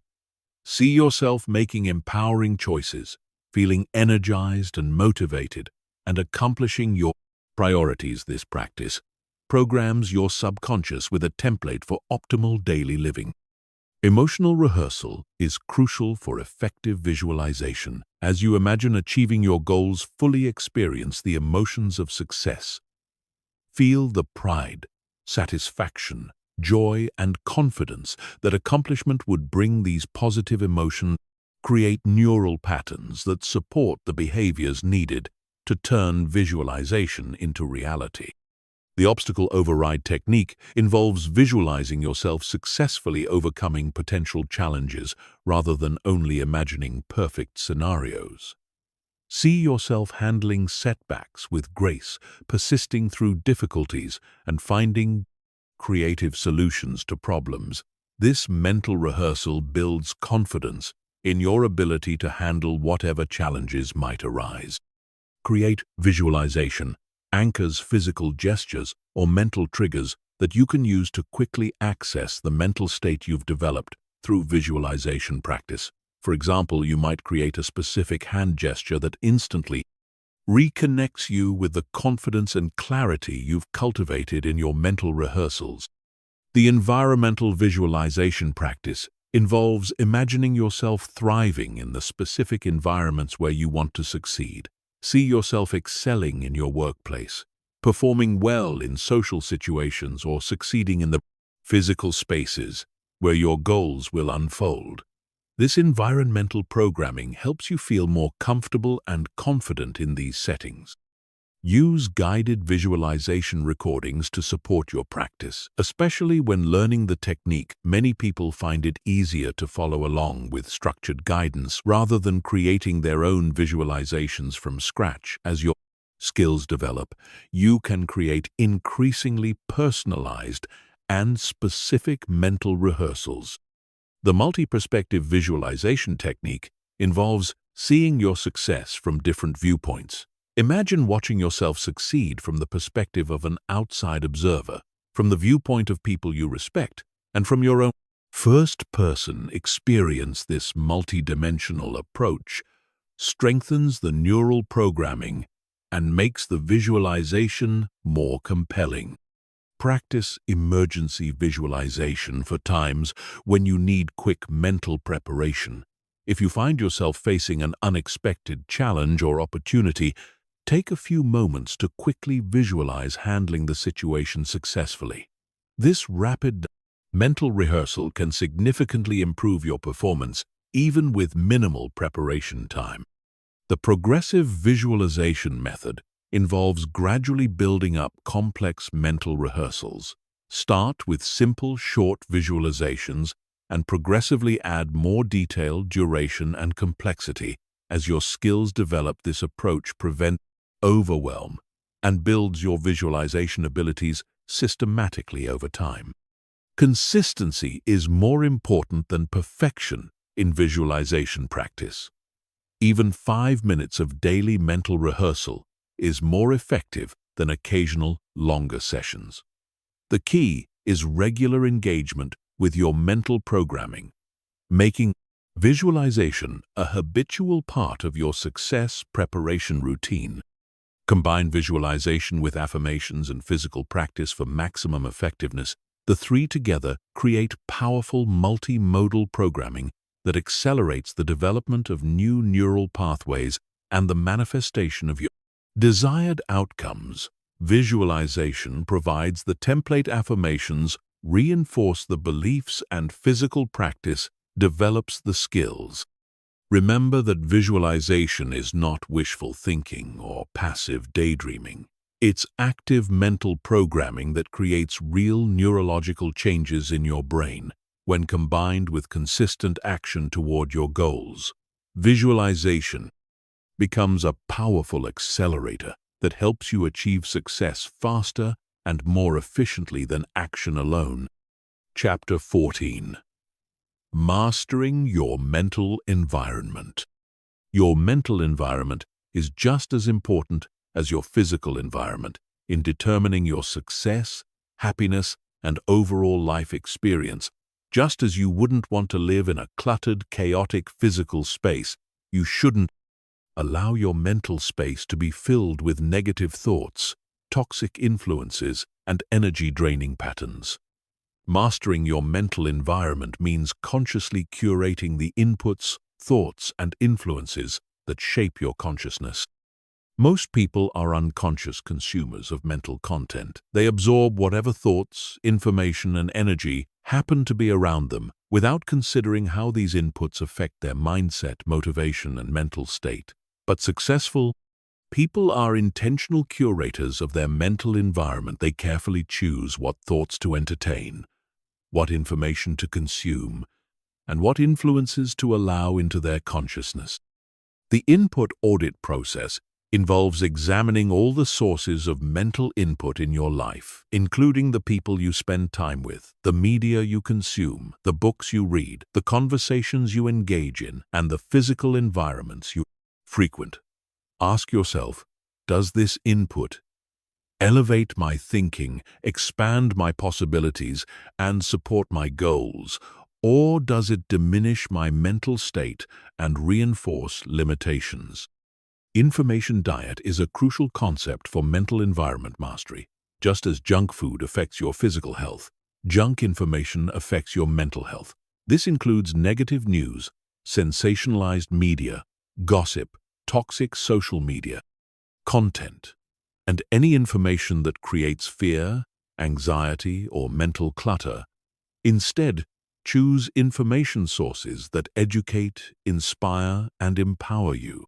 See yourself making empowering choices, feeling energized and motivated, and accomplishing your priorities. This practice programs your subconscious with a template for optimal daily living. Emotional rehearsal is crucial for effective visualization. As you imagine achieving your goals, fully experience the emotions of success. Feel the pride, satisfaction, joy, and confidence that accomplishment would bring. These positive emotions create neural patterns that support the behaviors needed to turn visualization into reality. The obstacle override technique involves visualizing yourself successfully overcoming potential challenges rather than only imagining perfect scenarios. See yourself handling setbacks with grace, persisting through difficulties, and finding creative solutions to problems. This mental rehearsal builds confidence in your ability to handle whatever challenges might arise. Create visualization anchors physical gestures or mental triggers that you can use to quickly access the mental state you've developed through visualization practice. For example, you might create a specific hand gesture that instantly reconnects you with the confidence and clarity you've cultivated in your mental rehearsals. The environmental visualization practice involves imagining yourself thriving in the specific environments where you want to succeed. See yourself excelling in your workplace, performing well in social situations, or succeeding in the physical spaces where your goals will unfold. This environmental programming helps you feel more comfortable and confident in these settings. Use guided visualization recordings to support your practice. Especially when learning the technique, many people find it easier to follow along with structured guidance rather than creating their own visualizations from scratch. As your skills develop, you can create increasingly personalized and specific mental rehearsals. The multi-perspective visualization technique involves seeing your success from different viewpoints. Imagine watching yourself succeed from the perspective of an outside observer, from the viewpoint of people you respect, and from your own first-person experience. This multi-dimensional approach strengthens the neural programming and makes the visualization more compelling. Practice emergency visualization for times when you need quick mental preparation. If you find yourself facing an unexpected challenge or opportunity, take a few moments to quickly visualize handling the situation successfully. This rapid mental rehearsal can significantly improve your performance, even with minimal preparation time. The progressive visualization method involves gradually building up complex mental rehearsals. Start with simple, short visualizations and progressively add more detail, duration, and complexity. As your skills develop, this approach prevents overwhelm and builds your visualization abilities systematically over time. Consistency is more important than perfection in visualization practice. Even 5 minutes of daily mental rehearsal is more effective than occasional longer sessions. The key is regular engagement with your mental programming, making visualization a habitual part of your success preparation routine. Combine visualization with affirmations and physical practice for maximum effectiveness. The three together create powerful multimodal programming that accelerates the development of new neural pathways and the manifestation of your desired outcomes. Visualization provides the template, affirmations reinforce the beliefs, and physical practice develops the skills. Remember that visualization is not wishful thinking or passive daydreaming. It's active mental programming that creates real neurological changes in your brain. When combined with consistent action toward your goals, visualization becomes a powerful accelerator that helps you achieve success faster and more efficiently than action alone. Chapter 14. Mastering your mental environment. Your mental environment is just as important as your physical environment in determining your success, happiness, and overall life experience. Just as you wouldn't want to live in a cluttered, chaotic physical space, you shouldn't allow your mental space to be filled with negative thoughts, toxic influences, and energy-draining patterns. Mastering your mental environment means consciously curating the inputs, thoughts, and influences that shape your consciousness. Most people are unconscious consumers of mental content. They absorb whatever thoughts, information, and energy happen to be around them without considering how these inputs affect their mindset, motivation, and mental state. But successful people are intentional curators of their mental environment. They carefully choose what thoughts to entertain, what information to consume, and what influences to allow into their consciousness. The input audit process involves examining all the sources of mental input in your life, including the people you spend time with, the media you consume, the books you read, the conversations you engage in, and the physical environments you frequent. Ask yourself, does this input elevate my thinking, expand my possibilities, and support my goals, or does it diminish my mental state and reinforce limitations? Information diet is a crucial concept for mental environment mastery. Just as junk food affects your physical health, junk information affects your mental health. This includes negative news, sensationalized media, gossip, toxic social media content, and any information that creates fear, anxiety, or mental clutter. Instead, choose information sources that educate, inspire, and empower you.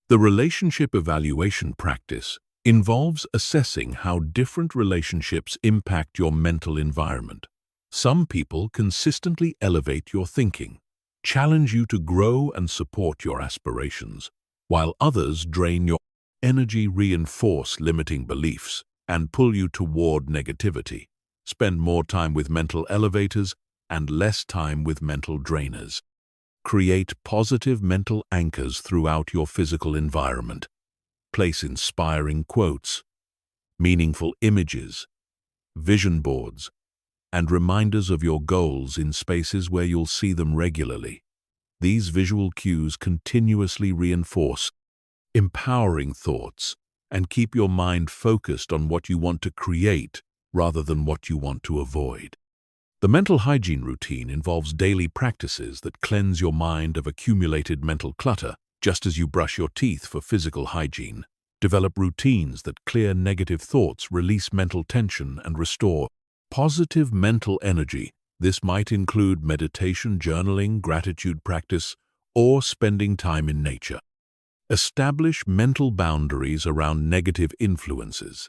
The relationship evaluation practice involves assessing how different relationships impact your mental environment. Some people consistently elevate your thinking, challenge you to grow and support your aspirations, while others drain your energy, reinforce limiting beliefs, and pull you toward negativity. Spend more time with mental elevators and less time with mental drainers. Create positive mental anchors throughout your physical environment. Place inspiring quotes, meaningful images, vision boards, and reminders of your goals in spaces where you'll see them regularly. These visual cues continuously reinforce empowering thoughts and keep your mind focused on what you want to create rather than what you want to avoid. The mental hygiene routine involves daily practices that cleanse your mind of accumulated mental clutter, just as you brush your teeth for physical hygiene. Develop routines that clear negative thoughts, release mental tension, and restore positive mental energy. This might include meditation, journaling, gratitude practice, or spending time in nature. Establish mental boundaries around negative influences.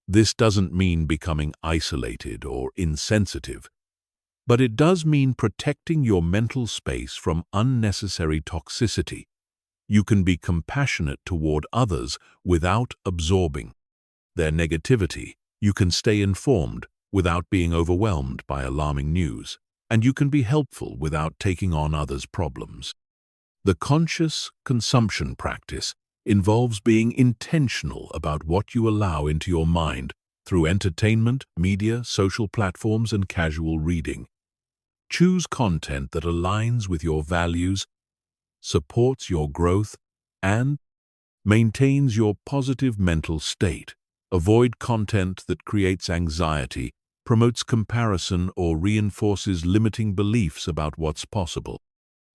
This doesn't mean becoming isolated or insensitive, but it does mean protecting your mental space from unnecessary toxicity. You can be compassionate toward others without absorbing their negativity. You can stay informed without being overwhelmed by alarming news, and you can be helpful without taking on others' problems. The conscious consumption practice involves being intentional about what you allow into your mind through entertainment, media, social platforms, and casual reading. Choose content that aligns with your values, supports your growth, and maintains your positive mental state. Avoid content that creates anxiety, promotes comparison, or reinforces limiting beliefs about what's possible.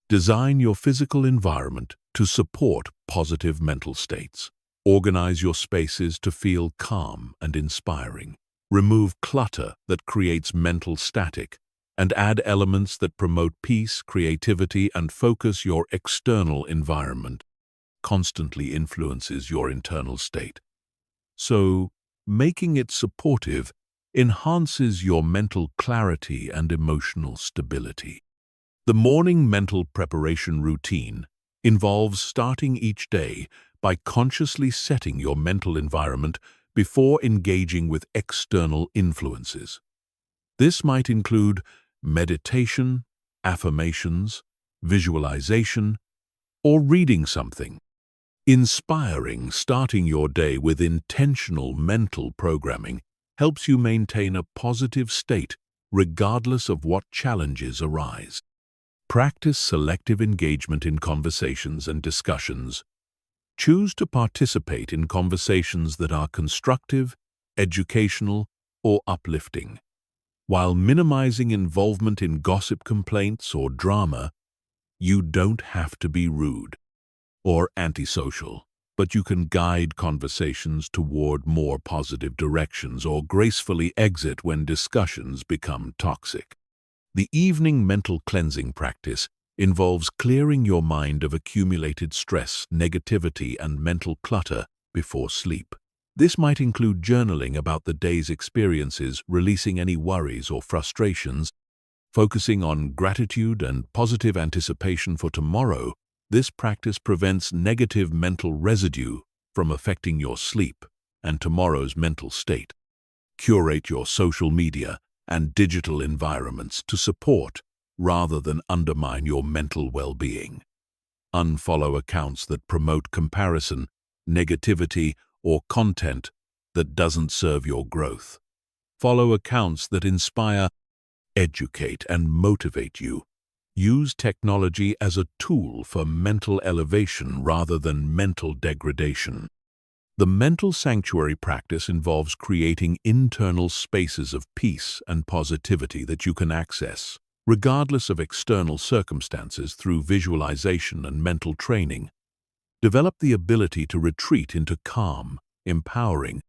Design your physical environment to support positive mental states. Organize your spaces to feel calm and inspiring. Remove clutter that creates mental static, and add elements that promote peace, creativity, and focus. Your external environment constantly influences your internal state. So, making it supportive enhances your mental clarity and emotional stability. The morning mental preparation routine involves starting each day by consciously setting your mental environment before engaging with external influences. This might include meditation, affirmations, visualization, or reading something inspiring. Starting your day with intentional mental programming helps you maintain a positive state regardless of what challenges arise. Practice selective engagement in conversations and discussions. Choose to participate in conversations that are constructive, educational, or uplifting. While minimizing involvement in gossip, complaints, or drama, you don't have to be rude or antisocial, but you can guide conversations toward more positive directions or gracefully exit when discussions become toxic. The evening mental cleansing practice involves clearing your mind of accumulated stress, negativity, and mental clutter before sleep. This might include journaling about the day's experiences, releasing any worries or frustrations, focusing on gratitude and positive anticipation for tomorrow. This practice prevents negative mental residue from affecting your sleep and tomorrow's mental state. Curate your social media and digital environments to support rather than undermine your mental well-being. Unfollow accounts that promote comparison, negativity, or content that doesn't serve your growth. Follow accounts that inspire, educate, and motivate you. Use technology as a tool for mental elevation rather than mental degradation. The mental sanctuary practice involves creating internal spaces of peace and positivity that you can access, regardless of external circumstances, through visualization and mental training. Develop the ability to retreat into calm, empowering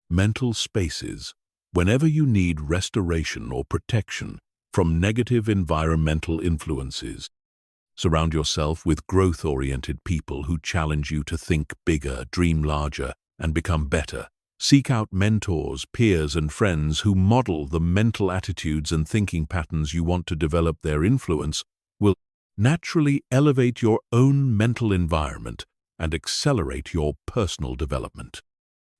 mental spaces whenever you need restoration or protection from negative environmental influences. Surround yourself with growth-oriented people who challenge you to think bigger, dream larger, and become better. Seek out mentors, peers, and friends who model the mental attitudes and thinking patterns you want to develop. Their influence will naturally elevate your own mental environment and accelerate your personal development.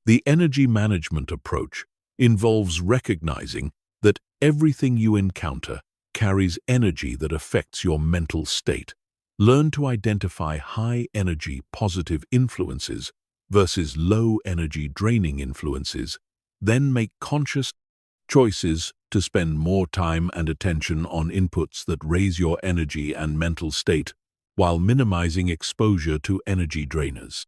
The energy management approach involves recognizing that everything you encounter carries energy that affects your mental state. Learn to identify high-energy positive influences versus low-energy draining influences. Then make conscious choices to spend more time and attention on inputs that raise your energy and mental state while minimizing exposure to energy drainers.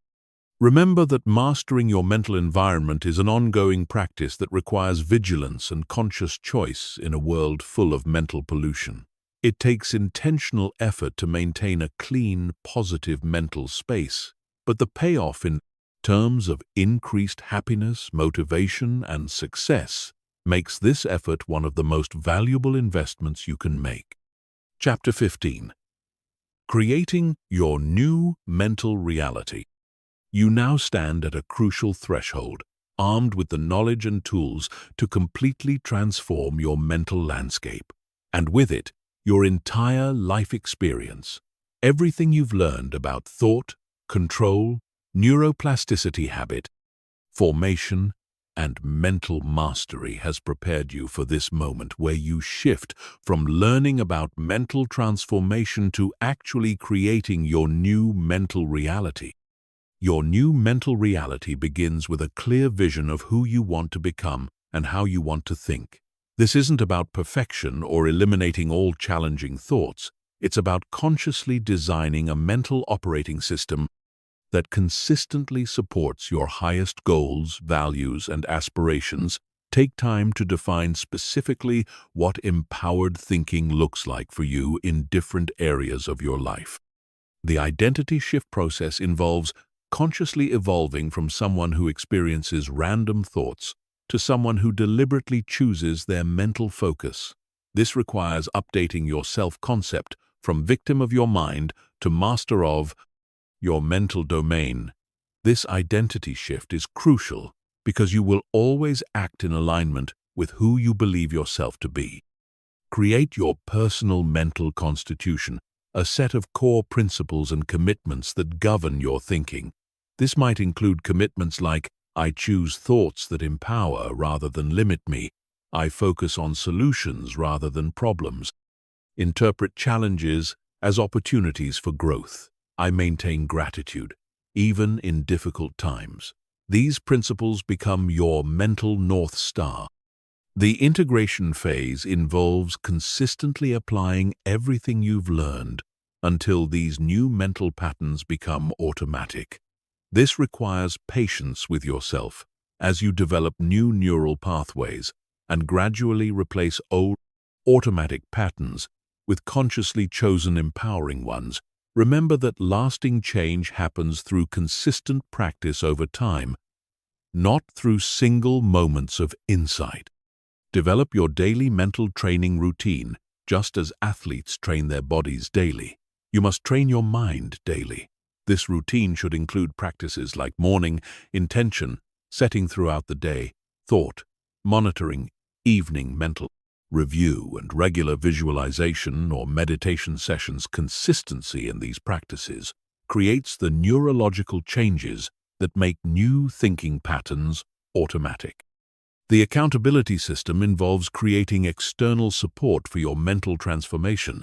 Remember that mastering your mental environment is an ongoing practice that requires vigilance and conscious choice in a world full of mental pollution. It takes intentional effort to maintain a clean, positive mental space, but the payoff in terms of increased happiness, motivation, and success makes this effort one of the most valuable investments you can make. Chapter 15. Creating your new mental reality. You now stand at a crucial threshold, armed with the knowledge and tools to completely transform your mental landscape, and with it, your entire life experience. Everything you've learned about thought, control, neuroplasticity, habit formation, and mental mastery has prepared you for this moment where you shift from learning about mental transformation to actually creating your new mental reality. Your new mental reality begins with a clear vision of who you want to become and how you want to think. This isn't about perfection or eliminating all challenging thoughts. It's about consciously designing a mental operating system that consistently supports your highest goals, values, and aspirations. Take time to define specifically what empowered thinking looks like for you in different areas of your life. The identity shift process involves consciously evolving from someone who experiences random thoughts to someone who deliberately chooses their mental focus. This requires updating your self-concept from victim of your mind to master of your mental domain. This identity shift is crucial because you will always act in alignment with who you believe yourself to be. Create your personal mental constitution, a set of core principles and commitments that govern your thinking. This might include commitments like, I choose thoughts that empower rather than limit me. I focus on solutions rather than problems. Interpret challenges as opportunities for growth. I maintain gratitude, even in difficult times. These principles become your mental North Star. The integration phase involves consistently applying everything you've learned until these new mental patterns become automatic. This requires patience with yourself as you develop new neural pathways and gradually replace old automatic patterns with consciously chosen empowering ones. Remember that lasting change happens through consistent practice over time, not through single moments of insight. Develop your daily mental training routine, just as athletes train their bodies daily. You must train your mind daily. This routine should include practices like morning, intention, setting throughout the day, thought, monitoring, evening mental review, and regular visualization or meditation sessions. Consistency in these practices creates the neurological changes that make new thinking patterns automatic. The accountability system involves creating external support for your mental transformation.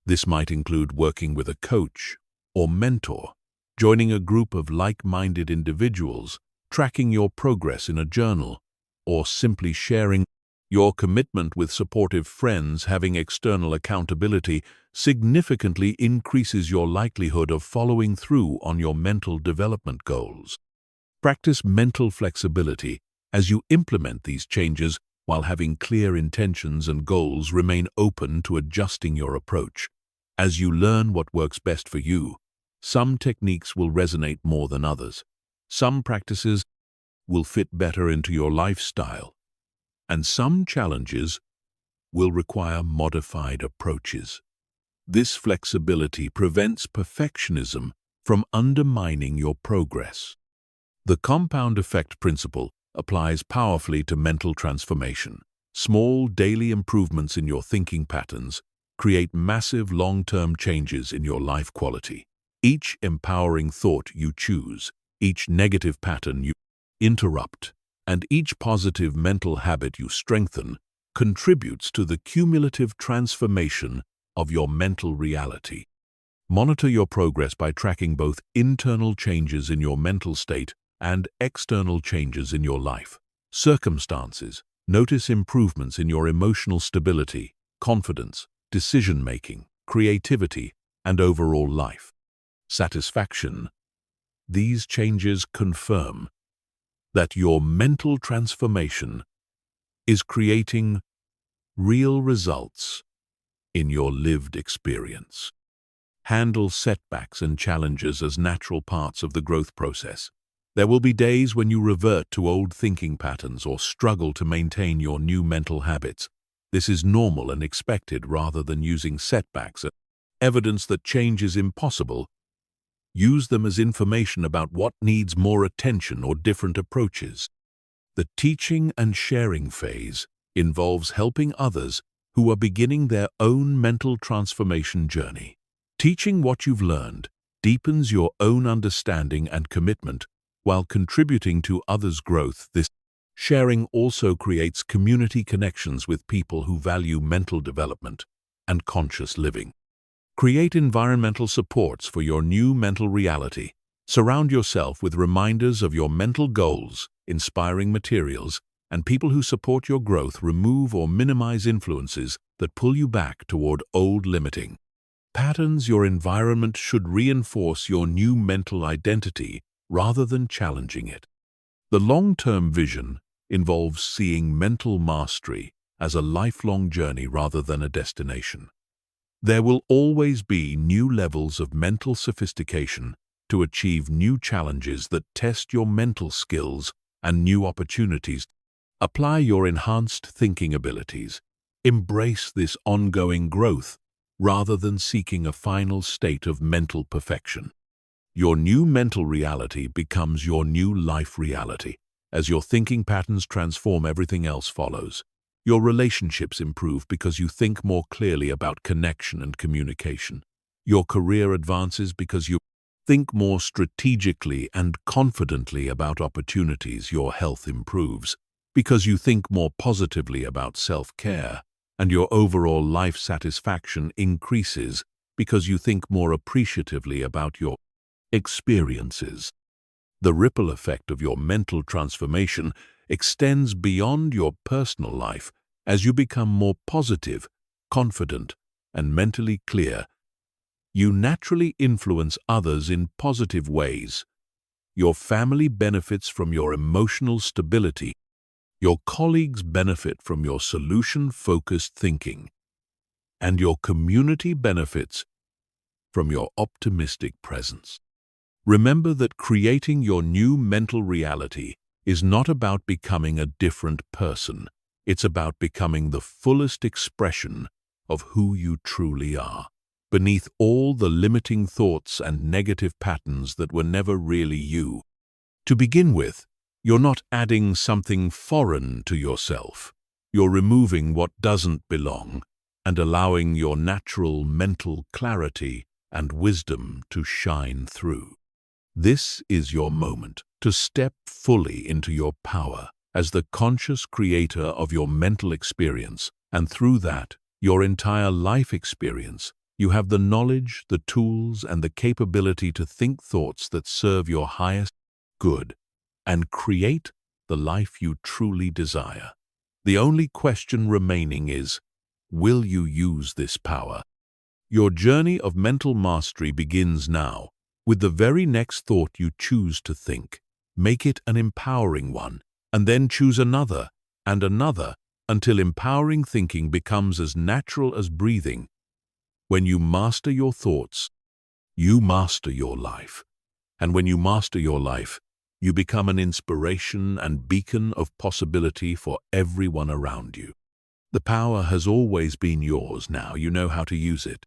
This might include working with a coach or mentor, joining a group of like-minded individuals, tracking your progress in a journal, or simply sharing your commitment with supportive friends. Having external accountability significantly increases your likelihood of following through on your mental development goals. Practice mental flexibility as you implement these changes while having clear intentions and goals. Remain open to adjusting your approach. As you learn what works best for you, some techniques will resonate more than others. Some practices will fit better into your lifestyle, and some challenges will require modified approaches. This flexibility prevents perfectionism from undermining your progress. The compound effect principle applies powerfully to mental transformation. Small daily improvements in your thinking patterns create massive long-term changes in your life quality. Each empowering thought you choose, each negative pattern you interrupt, and each positive mental habit you strengthen contributes to the cumulative transformation of your mental reality. Monitor your progress by tracking both internal changes in your mental state and external changes in your life circumstances. Notice improvements in your emotional stability, confidence, decision-making, creativity, and overall life satisfaction. These changes confirm that your mental transformation is creating real results in your lived experience. Handle setbacks and challenges as natural parts of the growth process. There will be days when you revert to old thinking patterns or struggle to maintain your new mental habits. This is normal and expected rather than using setbacks as evidence that change is impossible. Use them as information about what needs more attention or different approaches. The teaching and sharing phase involves helping others who are beginning their own mental transformation journey. Teaching what you've learned deepens your own understanding and commitment while contributing to others' growth. This sharing also creates community connections with people who value mental development and conscious living. Create environmental supports for your new mental reality. Surround yourself with reminders of your mental goals, inspiring materials, and people who support your growth. Remove or minimize influences that pull you back toward old limiting patterns. Your environment should reinforce your new mental identity rather than challenging it. The long-term vision involves seeing mental mastery as a lifelong journey rather than a destination. There will always be new levels of mental sophistication to achieve new challenges that test your mental skills and new opportunities. Apply your enhanced thinking abilities. Embrace this ongoing growth rather than seeking a final state of mental perfection. Your new mental reality becomes your new life reality. As your thinking patterns transform, everything else follows. Your relationships improve because you think more clearly about connection and communication. Your career advances because you think more strategically and confidently about opportunities. Your health improves because you think more positively about self-care. And your overall life satisfaction increases because you think more appreciatively about your experiences. The ripple effect of your mental transformation extends beyond your personal life. As you become more positive, confident, and mentally clear, you naturally influence others in positive ways. Your family benefits from your emotional stability. Your colleagues benefit from your solution-focused thinking. And your community benefits from your optimistic presence. Remember that creating your new mental reality is not about becoming a different person. It's about becoming the fullest expression of who you truly are, beneath all the limiting thoughts and negative patterns that were never really you. To begin with, you're not adding something foreign to yourself. You're removing what doesn't belong and allowing your natural mental clarity and wisdom to shine through. This is your moment to step fully into your power as the conscious creator of your mental experience, and through that, your entire life experience. You have the knowledge, the tools, and the capability to think thoughts that serve your highest good and create the life you truly desire. The only question remaining is, will you use this power? Your journey of mental mastery begins now, with the very next thought you choose to think. Make it an empowering one, and then choose another and another until empowering thinking becomes as natural as breathing. When you master your thoughts, you master your life. And when you master your life, you become an inspiration and beacon of possibility for everyone around you. The power has always been yours. Now you know how to use it.